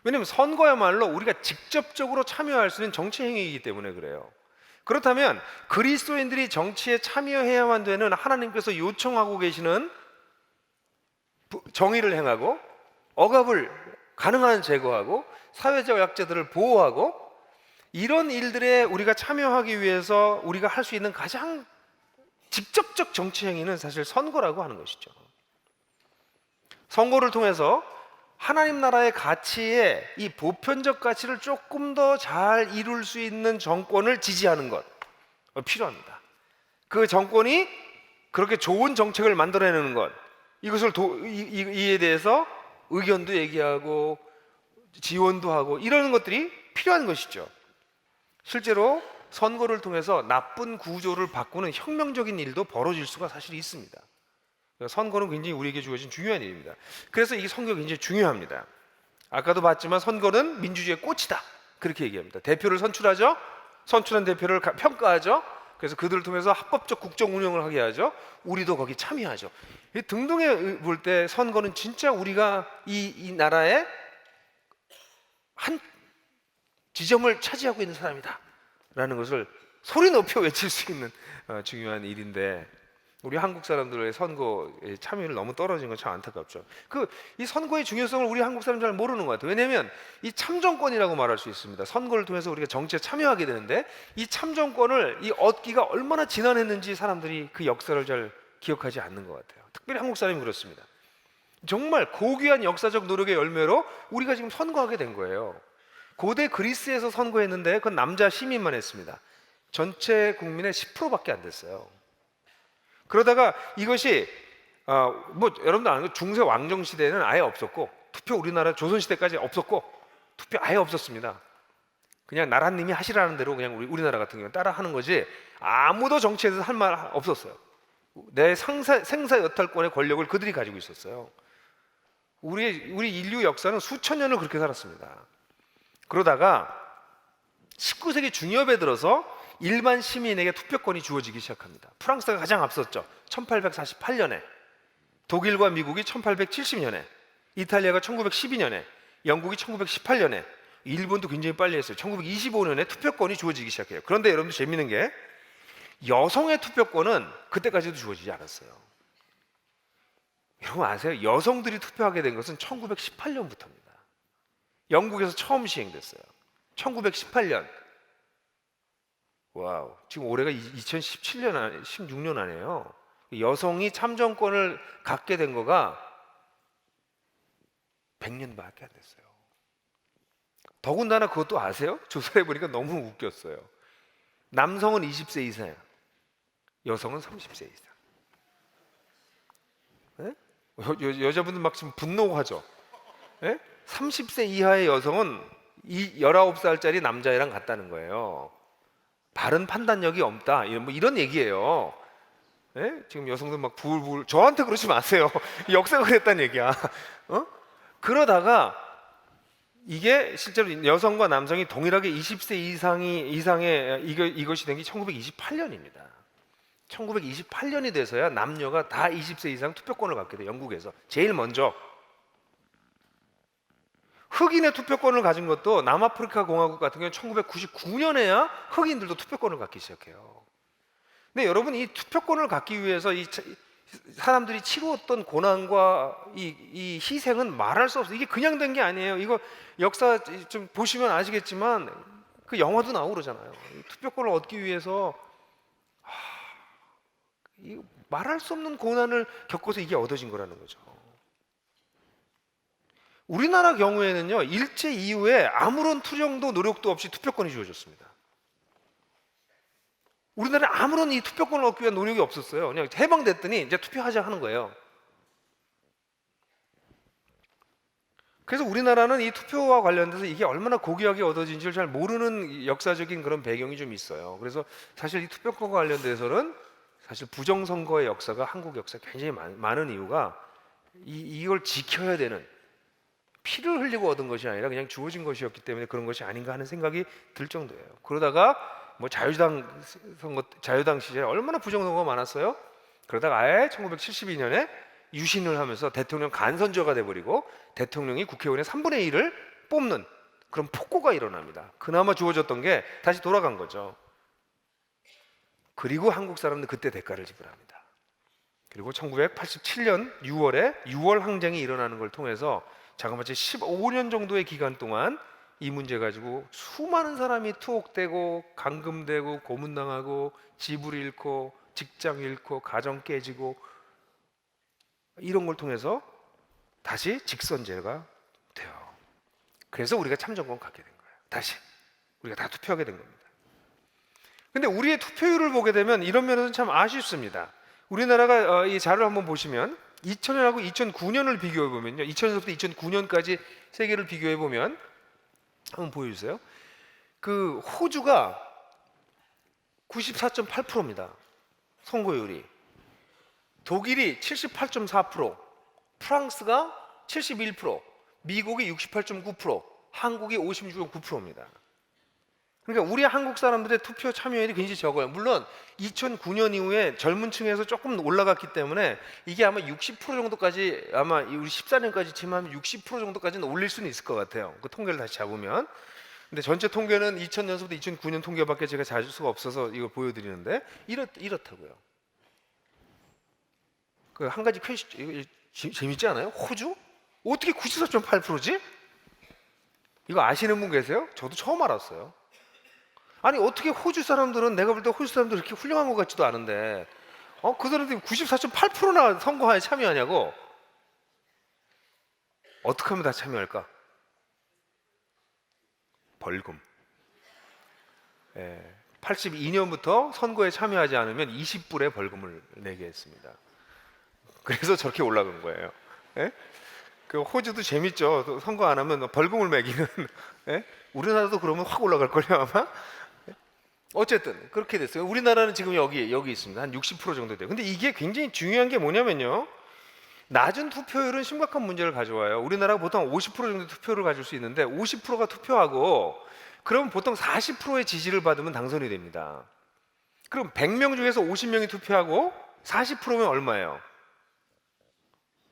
왜냐하면 선거야말로 우리가 직접적으로 참여할 수 있는 정치 행위이기 때문에 그래요. 그렇다면 그리스도인들이 정치에 참여해야만 되는 하나님께서 요청하고 계시는 정의를 행하고, 억압을 가능한 제거하고, 사회적 약자들을 보호하고, 이런 일들에 우리가 참여하기 위해서 우리가 할 수 있는 가장 직접적 정치 행위는 사실 선거라고 하는 것이죠. 선거를 통해서 하나님 나라의 가치에 이 보편적 가치를 조금 더 잘 이룰 수 있는 정권을 지지하는 것 필요합니다. 그 정권이 그렇게 좋은 정책을 만들어내는 것, 이것을 이에 대해서 의견도 얘기하고 지원도 하고 이러는 것들이 필요한 것이죠. 실제로 선거를 통해서 나쁜 구조를 바꾸는 혁명적인 일도 벌어질 수가 사실 있습니다. 선거는 굉장히 우리에게 주어진 중요한 일입니다. 그래서 이 선거가 굉장히 중요합니다. 아까도 봤지만 선거는 민주주의의 꽃이다, 그렇게 얘기합니다. 대표를 선출하죠. 선출한 대표를 평가하죠. 그래서 그들을 통해서 합법적 국정 운영을 하게 하죠. 우리도 거기 참여하죠. 등등에 볼 때 선거는 진짜 우리가 이 나라의 한 지점을 차지하고 있는 사람이다 라는 것을 소리 높여 외칠 수 있는 중요한 일인데, 우리 한국 사람들의 선거에 참여율 너무 떨어진 건 참 안타깝죠. 이 선거의 중요성을 우리 한국 사람 잘 모르는 것 같아요. 왜냐하면 이 참정권이라고 말할 수 있습니다. 선거를 통해서 우리가 정치에 참여하게 되는데, 이 참정권을 얻기가 얼마나 지난했는지 사람들이 그 역사를 잘 기억하지 않는 것 같아요. 특별히 한국 사람이 그렇습니다. 정말 고귀한 역사적 노력의 열매로 우리가 지금 선거하게 된 거예요. 고대 그리스에서 선거했는데 그건 남자 시민만 했습니다. 전체 국민의 10%밖에 안 됐어요. 그러다가 이것이 여러분도 아는 거, 중세 왕정 시대에는 아예 없었고, 투표 우리나라 조선 시대까지 없었고, 투표 아예 없었습니다. 그냥 나라님이 하시라는 대로 그냥 우리나라 같은 경우는 따라 하는 거지, 아무도 정치에 대해서 할 말 없었어요. 내 생사 여탈권의 권력을 그들이 가지고 있었어요. 우리 인류 역사는 수천 년을 그렇게 살았습니다. 그러다가 19세기 중엽에 들어서 일반 시민에게 투표권이 주어지기 시작합니다. 프랑스가 가장 앞섰죠. 1848년에, 독일과 미국이 1870년에, 이탈리아가 1912년에, 영국이 1918년에, 일본도 굉장히 빨리 했어요. 1925년에 투표권이 주어지기 시작해요. 그런데 여러분들 재밌는 게, 여성의 투표권은 그때까지도 주어지지 않았어요. 여러분 아세요? 여성들이 투표하게 된 것은 1918년부터입니다. 영국에서 처음 시행됐어요. 1918년. 와우, 지금 올해가 2017년, 16년 안에요. 여성이 참정권을 갖게 된 거가 100년밖에 안 됐어요. 더군다나 그것도 아세요? 조사해 보니까 너무 웃겼어요. 남성은 20세 이상, 여성은 30세 이상. 네? 여자분들 막 지금 분노하죠. 네? 30세 이하의 여성은 19살짜리 남자애랑 같다는 거예요. 바른 판단력이 없다, 이런 얘기예요. 네? 지금 여성들 막 부울부울, 저한테 그러지 마세요. 역사가 그랬다는 얘기야. 그러다가 이게 실제로 여성과 남성이 동일하게 20세 이상의 이것이 된 게 1928년입니다. 1928년이 돼서야 남녀가 다 20세 이상 투표권을 갖게 돼요. 영국에서 제일 먼저. 흑인의 투표권을 가진 것도 남아프리카 공화국 같은 경우는 1999년에야 흑인들도 투표권을 갖기 시작해요. 근데 여러분, 이 투표권을 갖기 위해서 이 사람들이 치루었던 고난과 이 희생은 말할 수 없어요. 이게 그냥 된 게 아니에요. 이거 역사 좀 보시면 아시겠지만 그 영화도 나오고 그러잖아요. 이 투표권을 얻기 위해서 말할 수 없는 고난을 겪어서 이게 얻어진 거라는 거죠. 우리나라 경우에는요, 일제 이후에 아무런 투쟁도 노력도 없이 투표권이 주어졌습니다. 우리나라에 아무런 이 투표권을 얻기 위한 노력이 없었어요. 그냥 해방됐더니 이제 투표하자 하는 거예요. 그래서 우리나라는 이 투표와 관련돼서 이게 얼마나 고귀하게 얻어진지를 잘 모르는 역사적인 그런 배경이 좀 있어요. 그래서 사실 이 투표권과 관련돼서는 사실 부정선거의 역사가 한국 역사에 굉장히 많은 이유가 이걸 지켜야 되는, 피를 흘리고 얻은 것이 아니라 그냥 주어진 것이었기 때문에 그런 것이 아닌가 하는 생각이 들 정도예요. 그러다가 자유당 시절에 얼마나 부정선거가 많았어요. 그러다가 아예 1972년에 유신을 하면서 대통령 간선조가 돼버리고 대통령이 국회의원의 3분의 1을 뽑는 그런 폭거가 일어납니다. 그나마 주어졌던 게 다시 돌아간 거죠. 그리고 한국 사람들 그때 대가를 지불합니다. 그리고 1987년 6월에 6월 항쟁이 일어나는 걸 통해서 자그마치 15년 정도의 기간 동안 이 문제 가지고 수많은 사람이 투옥되고 감금되고 고문당하고 집을 잃고 직장 잃고 가정 깨지고, 이런 걸 통해서 다시 직선제가 못해요. 그래서 우리가 참정권 갖게 된 거예요. 다시 우리가 다 투표하게 된 겁니다. 근데 우리의 투표율을 보게 되면 이런 면에서는 참 아쉽습니다. 우리나라가 이 자료를 한번 보시면 2000년하고 2009년을 비교해 보면요, 2000년부터 2009년까지 세계를 비교해 보면 한번 보여주세요. 그 호주가 94.8%입니다. 선거율이. 독일이 78.4%, 프랑스가 71%, 미국이 68.9%, 한국이 56.9%입니다. 그러니까 우리 한국 사람들의 투표 참여율이 굉장히 적어요. 물론 2009년 이후에 젊은 층에서 조금 올라갔기 때문에 이게 아마 60% 정도까지, 아마 우리 14년까지 치면 60% 정도까지는 올릴 수는 있을 것 같아요. 그 통계를 다시 잡으면. 근데 전체 통계는 2000년부터 2009년 통계밖에 제가 찾을 수가 없어서 이걸 보여드리는데 이렇다고요. 그 한 가지 퀘스천, 재밌지 않아요? 호주? 어떻게 94.8%지? 이거 아시는 분 계세요? 저도 처음 알았어요. 아니 어떻게 호주 사람들은, 내가 볼 때 호주 사람들 이렇게 훌륭한 것 같지도 않은데 그 사람들이 94.8%나 선거에 참여하냐고. 어떻게 하면 다 참여할까? 벌금. 82년부터 선거에 참여하지 않으면 20불의 벌금을 내게 했습니다. 그래서 저렇게 올라간 거예요. 그 호주도 재밌죠. 선거 안 하면 벌금을 매기는. 우리나라도 그러면 확 올라갈 거예요 아마. 어쨌든 그렇게 됐어요. 우리나라는 지금 여기 있습니다. 한 60% 정도 돼요. 근데 이게 굉장히 중요한 게 뭐냐면요, 낮은 투표율은 심각한 문제를 가져와요. 우리나라가 보통 50% 정도 투표를 가질 수 있는데 50%가 투표하고 그럼 보통 40%의 지지를 받으면 당선이 됩니다. 그럼 100명 중에서 50명이 투표하고 40%면 얼마예요?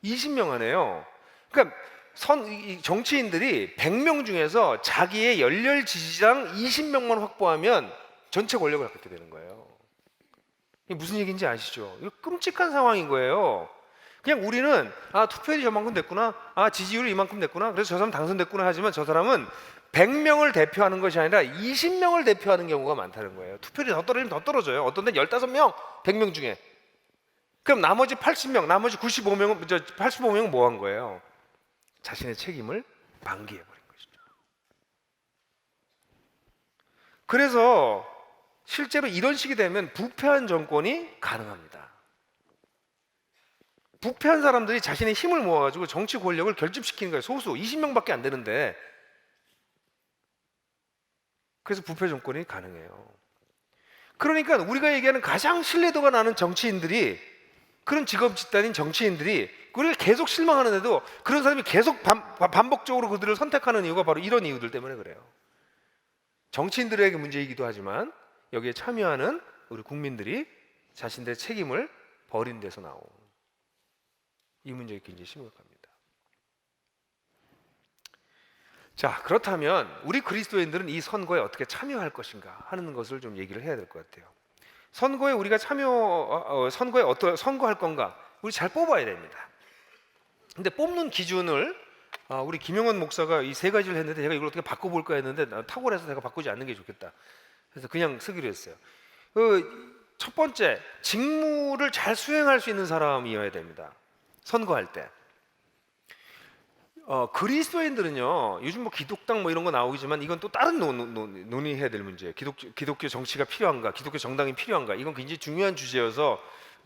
20명 하네요. 그러니까 이 정치인들이 100명 중에서 자기의 열렬 지지자랑 20명만 확보하면 전체 권력을 갖게 되는 거예요. 이게 무슨 얘기인지 아시죠? 이거 끔찍한 상황인 거예요. 그냥 우리는 투표율이 저만큼 됐구나, 지지율이 이만큼 됐구나, 그래서 저 사람 당선됐구나 하지만 저 사람은 100명을 대표하는 것이 아니라 20명을 대표하는 경우가 많다는 거예요. 투표율이 더 떨어지면 더 떨어져요. 어떤 데는 15명, 100명 중에. 그럼 나머지 80명, 나머지 95명은, 85명은 뭐 한 거예요? 자신의 책임을 방기해버린 것이죠. 그래서 실제로 이런 식이 되면 부패한 정권이 가능합니다. 부패한 사람들이 자신의 힘을 모아가지고 정치 권력을 결집시키는 거예요. 소수 20명밖에 안 되는데. 그래서 부패 정권이 가능해요. 그러니까 우리가 얘기하는 가장 신뢰도가 나는 정치인들이, 그런 직업 집단인 정치인들이 우리가 계속 실망하는데도 그런 사람이 계속 반복적으로 그들을 선택하는 이유가 바로 이런 이유들 때문에 그래요. 정치인들에게 문제이기도 하지만 여기에 참여하는 우리 국민들이 자신들의 책임을 버린 데서 나온 이 문제가 굉장히 심각합니다. 자, 그렇다면 우리 그리스도인들은 이 선거에 어떻게 참여할 것인가 하는 것을 좀 얘기를 해야 될 것 같아요. 선거에 우리가 선거에 선거할 건가, 우리 잘 뽑아야 됩니다. 근데 뽑는 기준을 우리 김영원 목사가 이 세 가지를 했는데 제가 이걸 어떻게 바꿔볼까 했는데 탁월해서 제가 바꾸지 않는 게 좋겠다. 그래서 그냥 쓰기로 했어요. 첫 번째, 직무를 잘 수행할 수 있는 사람이어야 됩니다. 선거할 때. 그리스도인들은요, 요즘 뭐 기독당 뭐 이런 거 나오지만 이건 또 다른 논의해야 될 문제예요. 기독교 정치가 필요한가, 기독교 정당이 필요한가, 이건 굉장히 중요한 주제여서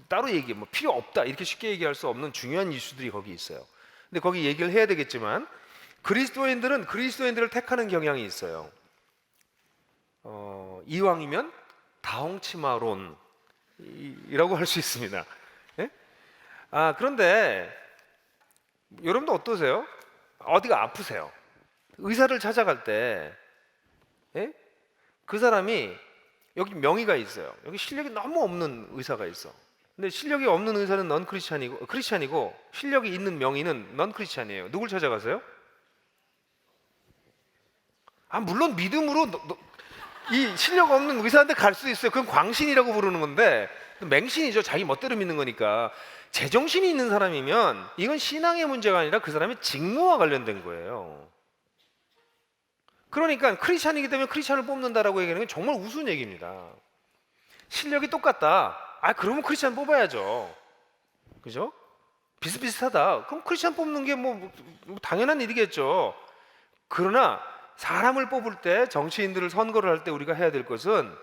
따로 뭐 필요 없다 이렇게 쉽게 얘기할 수 없는 중요한 이슈들이 거기 있어요. 근데 거기 얘기를 해야 되겠지만 그리스도인들은 그리스도인들을 택하는 경향이 있어요. 이왕이면 다홍치마론이라고 할 수 있습니다. 예? 그런데 여러분도 어떠세요? 어디가 아프세요? 의사를 찾아갈 때, 그 사람이 여기 명의가 있어요. 여기 실력이 너무 없는 의사가 있어. 근데 실력이 없는 의사는 넌 크리스찬이고 실력이 있는 명의는 넌 크리스찬이에요. 누굴 찾아가세요? 물론 믿음으로 이 실력 없는 의사한테 갈 수 있어요. 그건 광신이라고 부르는 건데 맹신이죠. 자기 멋대로 믿는 거니까. 제정신이 있는 사람이면 이건 신앙의 문제가 아니라 그 사람의 직무와 관련된 거예요. 그러니까 크리스찬이기 때문에 크리스찬을 뽑는다라고 얘기하는 건 정말 우스운 얘기입니다. 실력이 똑같다. 그러면 크리스찬 뽑아야죠. 그죠? 비슷비슷하다. 그럼 크리스찬 뽑는 게 뭐 당연한 일이겠죠. 그러나 사람을 뽑을 때, 정치인들을 선거를 할 때 우리가 해야 될 것은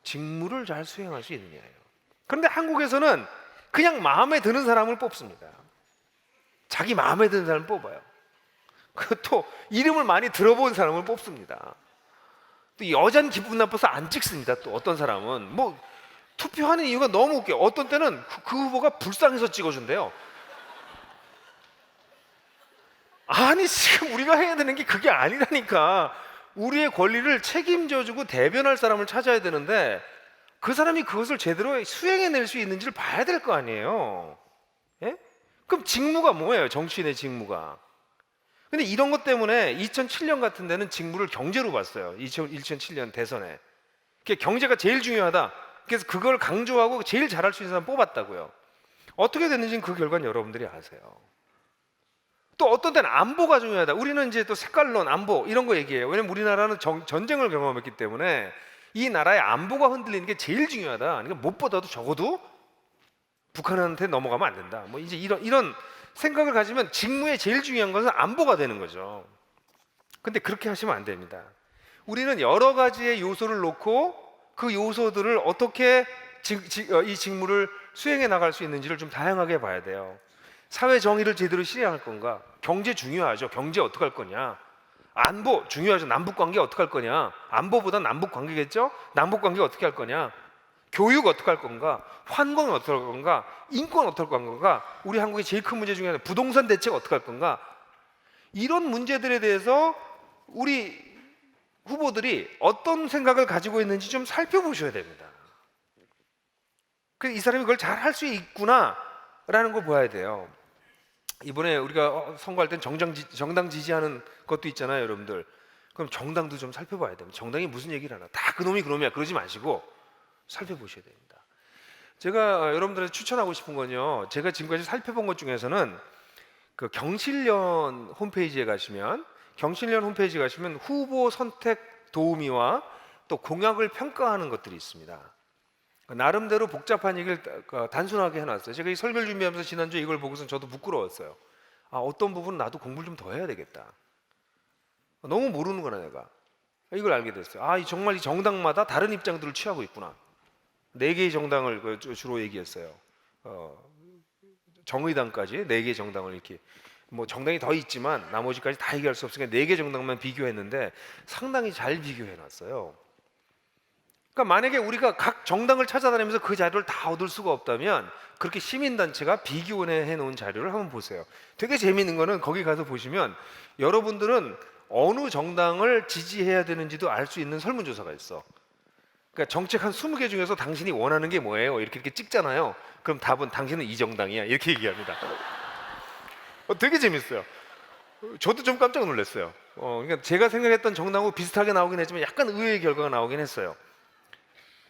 직무를 잘 수행할 수 있느냐예요. 그런데 한국에서는 그냥 마음에 드는 사람을 뽑습니다. 자기 마음에 드는 사람을 뽑아요. 또 이름을 많이 들어본 사람을 뽑습니다. 또 여잔 기분 나빠서 안 찍습니다. 또 어떤 사람은 뭐 투표하는 이유가 너무 웃겨요. 어떤 때는 그 후보가 불쌍해서 찍어준대요. 아니 지금 우리가 해야 되는 게 그게 아니라니까. 우리의 권리를 책임져주고 대변할 사람을 찾아야 되는데 그 사람이 그것을 제대로 수행해낼 수 있는지를 봐야 될 거 아니에요. 예? 그럼 직무가 뭐예요? 정치인의 직무가. 근데 이런 것 때문에 2007년 같은 데는 직무를 경제로 봤어요. 2007년 대선에. 경제가 제일 중요하다. 그래서 그걸 강조하고 제일 잘할 수 있는 사람 뽑았다고요. 어떻게 됐는지는 그 결과는 여러분들이 아세요. 또 어떤 때는 안보가 중요하다. 우리는 이제 또 색깔론, 안보 이런 거 얘기해요. 왜냐면 우리나라는 전쟁을 경험했기 때문에 이 나라의 안보가 흔들리는 게 제일 중요하다. 그러니까 무엇보다도 적어도 북한한테 넘어가면 안 된다. 뭐 이제 이런 생각을 가지면 직무에 제일 중요한 것은 안보가 되는 거죠. 근데 그렇게 하시면 안 됩니다. 우리는 여러 가지의 요소를 놓고 그 요소들을 어떻게 이 직무를 수행해 나갈 수 있는지를 좀 다양하게 봐야 돼요. 사회 정의를 제대로 실행할 건가? 경제 중요하죠. 경제 어떻게 할 거냐? 안보 중요하죠. 남북 관계 어떻게 할 거냐? 안보보다 남북 관계겠죠? 남북 관계 어떻게 할 거냐? 교육 어떻게 할 건가? 환경은 어떻게 할 건가? 인권 어떻게 할 건가? 우리 한국의 제일 큰 문제 중에 하나 부동산 대책 어떻게 할 건가? 이런 문제들에 대해서 우리 후보들이 어떤 생각을 가지고 있는지 좀 살펴보셔야 됩니다. 그래서 이 사람이 그걸 잘 할 수 있구나라는 걸 봐야 돼요. 이번에 우리가 선거할 땐 정당 지지하는 것도 있잖아요, 여러분들. 그럼 정당도 좀 살펴봐야 됩니다. 정당이 무슨 얘기를 하나? 다 그놈이 그놈이야. 그러지 마시고 살펴보셔야 됩니다. 제가 여러분들한테 추천하고 싶은 건요. 제가 지금까지 살펴본 것 중에서는 그 경실련 홈페이지에 가시면 후보 선택 도우미와 또 공약을 평가하는 것들이 있습니다. 나름대로 복잡한 얘기를 단순하게 해놨어요. 제가 이 설교를 준비하면서 지난주에 이걸 보고서 저도 부끄러웠어요. 어떤 부분은 나도 공부를 좀 더 해야 되겠다. 너무 모르는구나 내가. 이걸 알게 됐어요. 정말 이 정당마다 다른 입장들을 취하고 있구나. 4개의 정당을 주로 얘기했어요. 정의당까지 4개의 정당을 이렇게 뭐 정당이 더 있지만 나머지까지 다 얘기할 수 없으니까 4개 정당만 비교했는데 상당히 잘 비교해놨어요. 그러니까 만약에 우리가 각 정당을 찾아다니면서 그 자료를 다 얻을 수가 없다면 그렇게 시민단체가 비교해 놓은 자료를 한번 보세요. 되게 재미있는 거는 거기 가서 보시면 여러분들은 어느 정당을 지지해야 되는지도 알 수 있는 설문조사가 있어. 그러니까 정책 한 20개 중에서 당신이 원하는 게 뭐예요? 이렇게 찍잖아요. 그럼 답은 당신은 이 정당이야. 이렇게 얘기합니다. 되게 재밌어요. 저도 좀 깜짝 놀랐어요. 그러니까 제가 생각했던 정당하고 비슷하게 나오긴 했지만 약간 의외의 결과가 나오긴 했어요.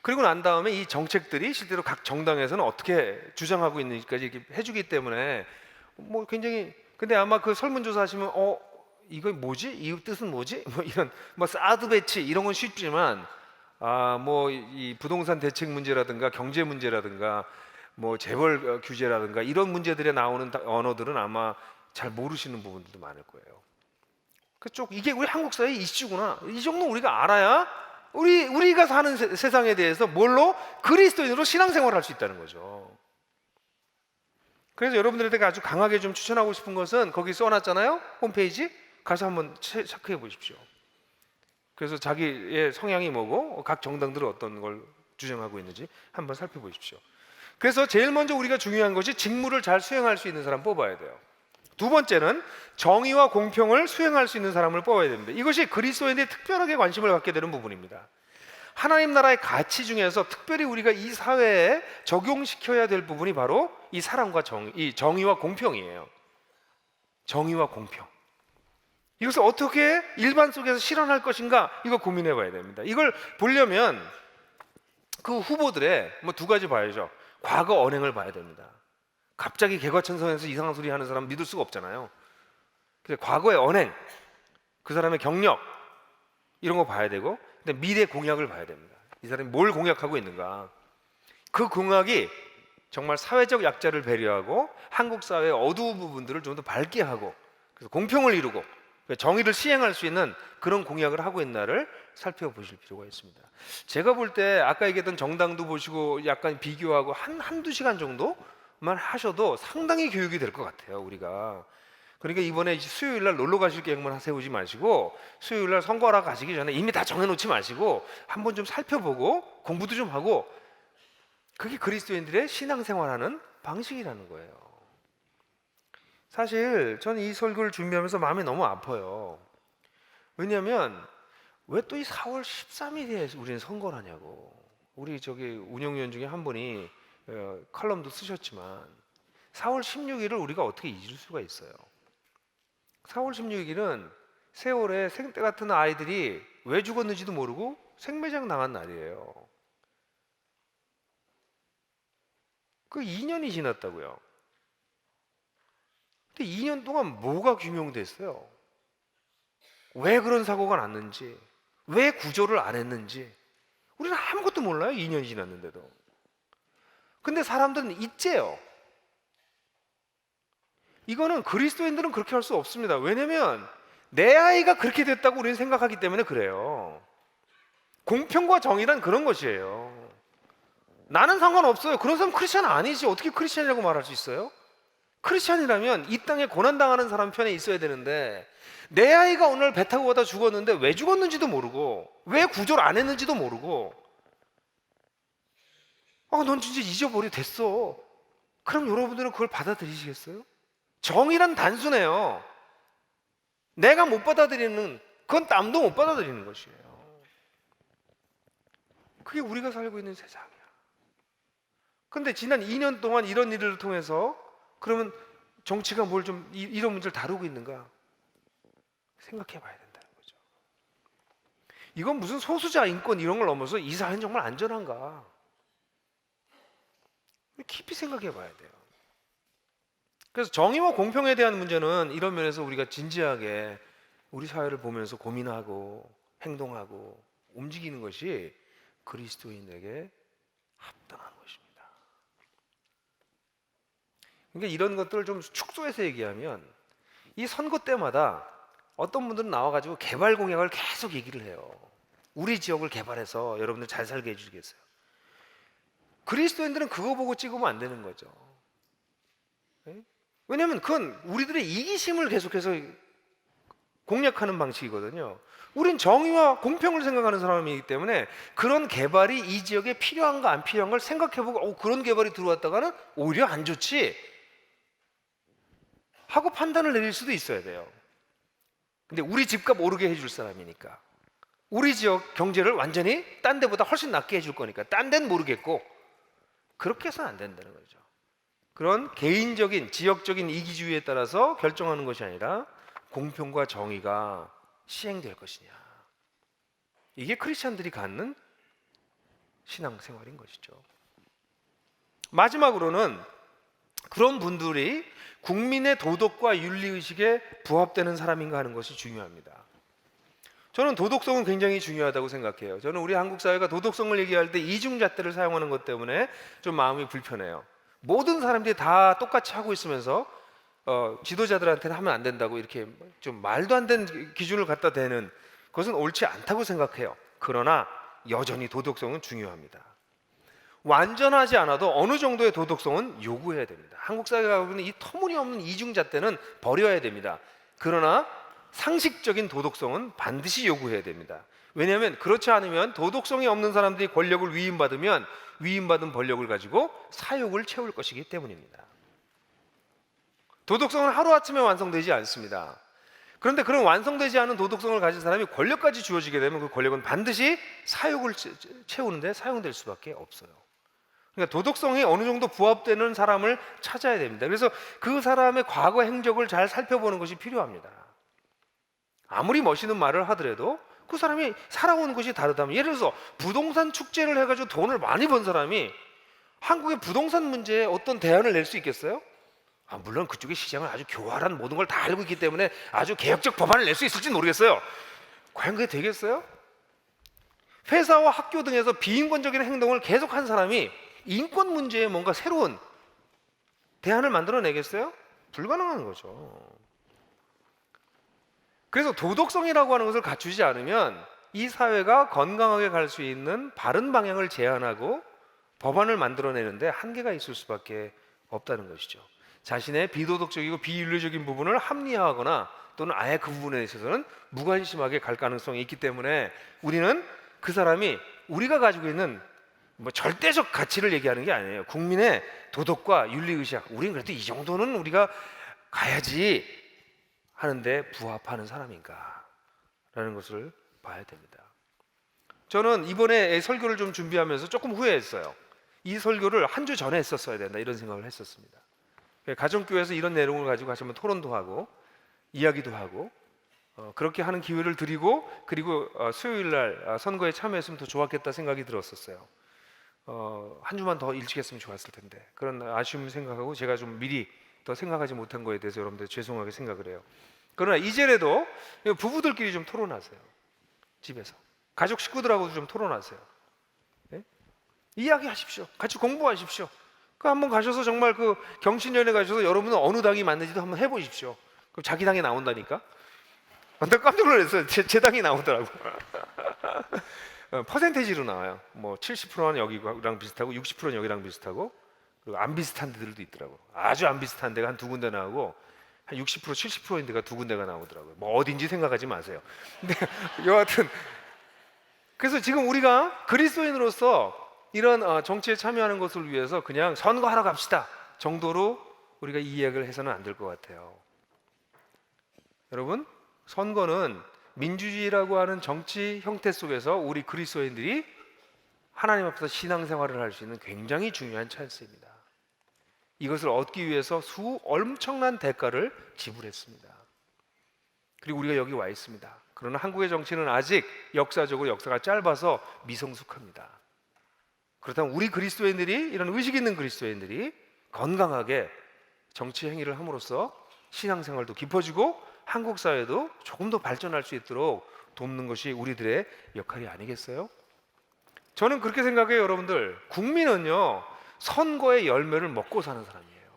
그리고 난 다음에 이 정책들이 실제로 각 정당에서는 어떻게 주장하고 있는지까지 이렇게 해주기 때문에 뭐 굉장히 근데 아마 그 설문조사 하시면 이거 뭐지? 이 뜻은 뭐지? 뭐 이런 뭐 사드 배치 이런 건 쉽지만 뭐 이 부동산 대책 문제라든가 경제 문제라든가 뭐 재벌 규제라든가 이런 문제들에 나오는 언어들은 아마 잘 모르시는 부분들도 많을 거예요. 그쪽 이게 우리 한국 사회의 이슈구나. 이 정도 우리가 알아야 우리가 사는 세상에 대해서 뭘로 그리스도인으로 신앙생활을 할 수 있다는 거죠. 그래서 여러분들에게 아주 강하게 좀 추천하고 싶은 것은 거기 써놨잖아요. 홈페이지 가서 한번 체크해 보십시오. 그래서 자기의 성향이 뭐고 각 정당들은 어떤 걸 주장하고 있는지 한번 살펴보십시오. 그래서 제일 먼저 우리가 중요한 것이 직무를 잘 수행할 수 있는 사람 뽑아야 돼요. 두 번째는 정의와 공평을 수행할 수 있는 사람을 뽑아야 됩니다. 이것이 그리스도인들이 특별하게 관심을 갖게 되는 부분입니다. 하나님 나라의 가치 중에서 특별히 우리가 이 사회에 적용시켜야 될 부분이 바로 이 사랑과 이 정의와 공평이에요. 정의와 공평. 이것을 어떻게 일반 속에서 실현할 것인가 이거 고민해 봐야 됩니다. 이걸 보려면 그 후보들의 뭐 2가지 봐야죠. 과거 언행을 봐야 됩니다. 갑자기 개과천선에서 이상한 소리 하는 사람 믿을 수가 없잖아요. 그래서 과거의 언행, 그 사람의 경력 이런 거 봐야 되고, 근데 미래 공약을 봐야 됩니다. 이 사람이 뭘 공약하고 있는가? 그 공약이 정말 사회적 약자를 배려하고 한국 사회의 어두운 부분들을 좀 더 밝게 하고 그래서 공평을 이루고 정의를 시행할 수 있는 그런 공약을 하고 있나를 살펴보실 필요가 있습니다. 제가 볼 때 아까 얘기했던 정당도 보시고 약간 비교하고 한두 시간 정도만 하셔도 상당히 교육이 될 것 같아요, 우리가. 그러니까 이번에 수요일 날 놀러 가실 계획만 세우지 마시고 수요일 날 선거하러 가시기 전에 이미 다 정해놓지 마시고 한번 좀 살펴보고 공부도 좀 하고 그게 그리스도인들의 신앙생활하는 방식이라는 거예요. 사실 저는 이 설교를 준비하면서 마음이 너무 아파요. 왜냐하면 왜 또 이 4월 13일에 우리는 선거를 하냐고. 우리 저기 운영위원 중에 한 분이 칼럼도 쓰셨지만 4월 16일을 우리가 어떻게 잊을 수가 있어요. 4월 16일은 세월에 생때 같은 아이들이 왜 죽었는지도 모르고 생매장 당한 날이에요. 그 2년이 지났다고요. 근데 2년 동안 뭐가 규명됐어요? 왜 그런 사고가 났는지, 왜 구조를 안 했는지 우리는 아무것도 몰라요. 2년이 지났는데도. 근데 사람들은 있재요. 이거는 그리스도인들은 그렇게 할 수 없습니다. 왜냐면 내 아이가 그렇게 됐다고 우리는 생각하기 때문에 그래요. 공평과 정의란 그런 것이에요. 나는 상관없어요. 그런 사람 크리스찬 아니지. 어떻게 크리스찬이라고 말할 수 있어요? 크리스찬이라면 이 땅에 고난당하는 사람 편에 있어야 되는데 내 아이가 오늘 배 타고 가다 죽었는데 왜 죽었는지도 모르고 왜 구조를 안 했는지도 모르고 넌 진짜 잊어버려 됐어. 그럼 여러분들은 그걸 받아들이시겠어요? 정의란 단순해요. 내가 못 받아들이는 그건 남도 못 받아들이는 것이에요. 그게 우리가 살고 있는 세상이야. 근데 지난 2년 동안 이런 일을 통해서 그러면 정치가 뭘 좀 이런 문제를 다루고 있는가 생각해 봐야 된다는 거죠. 이건 무슨 소수자 인권 이런 걸 넘어서 이 사회는 정말 안전한가 깊이 생각해 봐야 돼요. 그래서 정의와 공평에 대한 문제는 이런 면에서 우리가 진지하게 우리 사회를 보면서 고민하고 행동하고 움직이는 것이 그리스도인에게 합당한 것입니다. 그러니까 이런 것들을 좀 축소해서 얘기하면 이 선거 때마다 어떤 분들은 나와가지고 개발 공약을 계속 얘기를 해요. 우리 지역을 개발해서 여러분들 잘 살게 해주시겠어요? 그리스도인들은 그거 보고 찍으면 안 되는 거죠. 왜냐하면 그건 우리들의 이기심을 계속해서 공략하는 방식이거든요. 우린 정의와 공평을 생각하는 사람이기 때문에 그런 개발이 이 지역에 필요한가 안 필요한 걸 생각해보고 그런 개발이 들어왔다가는 오히려 안 좋지 하고 판단을 내릴 수도 있어야 돼요. 근데 우리 집값 오르게 해줄 사람이니까 우리 지역 경제를 완전히 딴 데보다 훨씬 낫게 해줄 거니까 딴 데는 모르겠고 그렇게 해서는 안 된다는 거죠. 그런 개인적인 지역적인 이기주의에 따라서 결정하는 것이 아니라 공평과 정의가 시행될 것이냐, 이게 크리스찬들이 갖는 신앙생활인 것이죠. 마지막으로는 그런 분들이 국민의 도덕과 윤리의식에 부합되는 사람인가 하는 것이 중요합니다. 저는 도덕성은 굉장히 중요하다고 생각해요. 저는 우리 한국 사회가 도덕성을 얘기할 때 이중잣대를 사용하는 것 때문에 좀 마음이 불편해요. 모든 사람들이 다 똑같이 하고 있으면서 지도자들한테는 하면 안 된다고 이렇게 좀 말도 안 되는 기준을 갖다 대는 그것은 옳지 않다고 생각해요. 그러나 여전히 도덕성은 중요합니다. 완전하지 않아도 어느 정도의 도덕성은 요구해야 됩니다. 한국 사회가 갖고 있는 이 터무니없는 이중잣대는 버려야 됩니다. 그러나 상식적인 도덕성은 반드시 요구해야 됩니다. 왜냐하면 그렇지 않으면 도덕성이 없는 사람들이 권력을 위임받으면 위임받은 권력을 가지고 사욕을 채울 것이기 때문입니다. 도덕성은 하루아침에 완성되지 않습니다. 그런데 그런 완성되지 않은 도덕성을 가진 사람이 권력까지 주어지게 되면 그 권력은 반드시 사욕을 채우는데 사용될 수밖에 없어요. 그러니까 도덕성이 어느 정도 부합되는 사람을 찾아야 됩니다. 그래서 그 사람의 과거 행적을 잘 살펴보는 것이 필요합니다. 아무리 멋있는 말을 하더라도 그 사람이 살아온 것이 다르다면, 예를 들어서 부동산 축제를 해가지고 돈을 많이 번 사람이 한국의 부동산 문제에 어떤 대안을 낼 수 있겠어요? 물론 그쪽의 시장은 아주 교활한 모든 걸 다 알고 있기 때문에 아주 개혁적 법안을 낼 수 있을지는 모르겠어요. 과연 그게 되겠어요? 회사와 학교 등에서 비인권적인 행동을 계속한 사람이 인권 문제에 뭔가 새로운 대안을 만들어내겠어요? 불가능한 거죠. 그래서 도덕성이라고 하는 것을 갖추지 않으면 이 사회가 건강하게 갈 수 있는 바른 방향을 제안하고 법안을 만들어내는데 한계가 있을 수밖에 없다는 것이죠. 자신의 비도덕적이고 비윤리적인 부분을 합리화하거나 또는 아예 그 부분에 있어서는 무관심하게 갈 가능성이 있기 때문에 우리는 그 사람이 우리가 가지고 있는 뭐 절대적 가치를 얘기하는 게 아니에요. 국민의 도덕과 윤리의식, 우리는 그래도 이 정도는 우리가 가야지 하는데 부합하는 사람인가 라는 것을 봐야 됩니다. 저는 이번에 설교를 좀 준비하면서 조금 후회했어요. 이 설교를 한 주 전에 했었어야 된다 이런 생각을 했었습니다. 가정교회에서 이런 내용을 가지고 하시면 토론도 하고 이야기도 하고 그렇게 하는 기회를 드리고 그리고 수요일 날 선거에 참여했으면 더 좋았겠다 생각이 들었었어요. 한 주만 더 일찍 했으면 좋았을 텐데 그런 아쉬움을 생각하고 제가 좀 미리 더 생각하지 못한 거에 대해서 여러분들 죄송하게 생각을 해요. 그러나 이제라도 부부들끼리 좀 토론하세요. 집에서 가족 식구들하고도 좀 토론하세요. 네? 이야기하십시오. 같이 공부하십시오. 그 한번 가셔서 정말 그 경신련에 가셔서 여러분은 어느 당이 맞는지도 한번 해보십시오. 그럼 자기 당이 나온다니까. 내가 깜짝 놀랐어요. 제 당이 나오더라고. 퍼센테이지로 나와요. 뭐 70%는 여기랑 비슷하고 60%는 여기랑 비슷하고 그리고 안 비슷한 데들도 있더라고. 아주 안 비슷한 데가 한 두 군데 나오고 한 60% 70%인 데가 두 군데가 나오더라고요. 뭐 어딘지 생각하지 마세요. 근데 여하튼 그래서 지금 우리가 그리스도인으로서 이런 정치에 참여하는 것을 위해서 그냥 선거하러 갑시다 정도로 우리가 이 이야기를 해서는 안 될 것 같아요. 여러분, 선거는 민주주의라고 하는 정치 형태 속에서 우리 그리스도인들이 하나님 앞에서 신앙생활을 할 수 있는 굉장히 중요한 찬스입니다. 이것을 얻기 위해서 엄청난 대가를 지불했습니다. 그리고 우리가 여기 와 있습니다. 그러나 한국의 정치는 아직 역사적으로 역사가 짧아서 미성숙합니다. 그렇다면 우리 그리스도인들이 이런 의식 있는 그리스도인들이 건강하게 정치 행위를 함으로써 신앙생활도 깊어지고 한국 사회도 조금 더 발전할 수 있도록 돕는 것이 우리들의 역할이 아니겠어요? 저는 그렇게 생각해요. 여러분들, 국민은요 선거의 열매를 먹고 사는 사람이에요.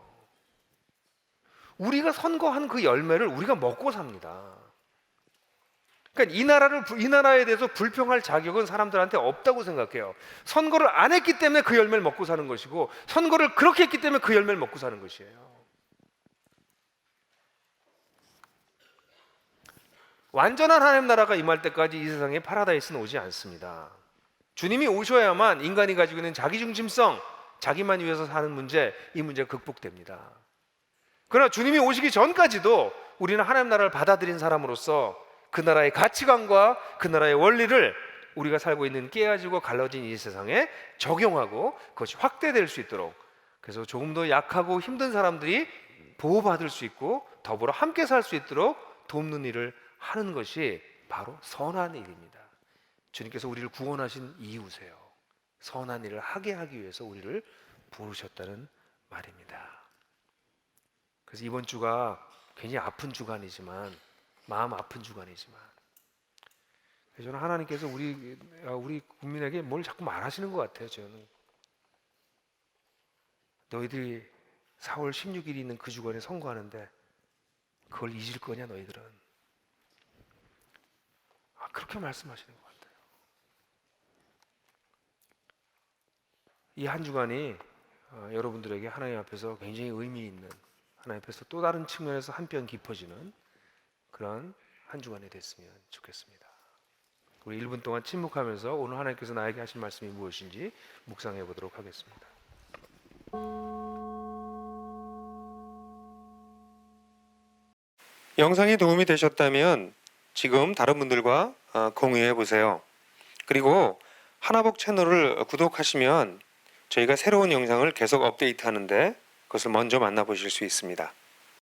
우리가 선거한 그 열매를 우리가 먹고 삽니다. 그러니까 이 나라에 대해서 불평할 자격은 사람들한테 없다고 생각해요. 선거를 안 했기 때문에 그 열매를 먹고 사는 것이고 선거를 그렇게 했기 때문에 그 열매를 먹고 사는 것이에요. 완전한 하나님 나라가 임할 때까지 이 세상에 파라다이스는 오지 않습니다. 주님이 오셔야만 인간이 가지고 있는 자기중심성, 자기만 위해서 사는 문제, 이 문제가 극복됩니다. 그러나 주님이 오시기 전까지도 우리는 하나님 나라를 받아들인 사람으로서 그 나라의 가치관과 그 나라의 원리를 우리가 살고 있는 깨어지고 갈라진 이 세상에 적용하고 그것이 확대될 수 있도록, 그래서 조금 더 약하고 힘든 사람들이 보호받을 수 있고 더불어 함께 살 수 있도록 돕는 일을 하는 것이 바로 선한 일입니다. 주님께서 우리를 구원하신 이유세요. 선한 일을 하게 하기 위해서 우리를 부르셨다는 말입니다. 그래서 이번 주가 굉장히 아픈 주간이지만, 마음 아픈 주간이지만, 저는 하나님께서 우리 국민에게 뭘 자꾸 말하시는 것 같아요. 저는 너희들이 4월 16일이 있는 그 주간에 선거하는데 그걸 잊을 거냐 너희들은. 그렇게 말씀하시는 것 같아요. 이 한 주간이 여러분들에게 하나님 앞에서 굉장히 의미 있는, 하나님 앞에서 또 다른 측면에서 한 뼘 깊어지는 그런 한 주간이 됐으면 좋겠습니다. 우리 1분 동안 침묵하면서 오늘 하나님께서 나에게 하신 말씀이 무엇인지 묵상해 보도록 하겠습니다. 영상이 도움이 되셨다면 지금 다른 분들과 공유해 보세요. 그리고 하나복 채널을 구독하시면 저희가 새로운 영상을 계속 업데이트하는데 그것을 먼저 만나보실 수 있습니다.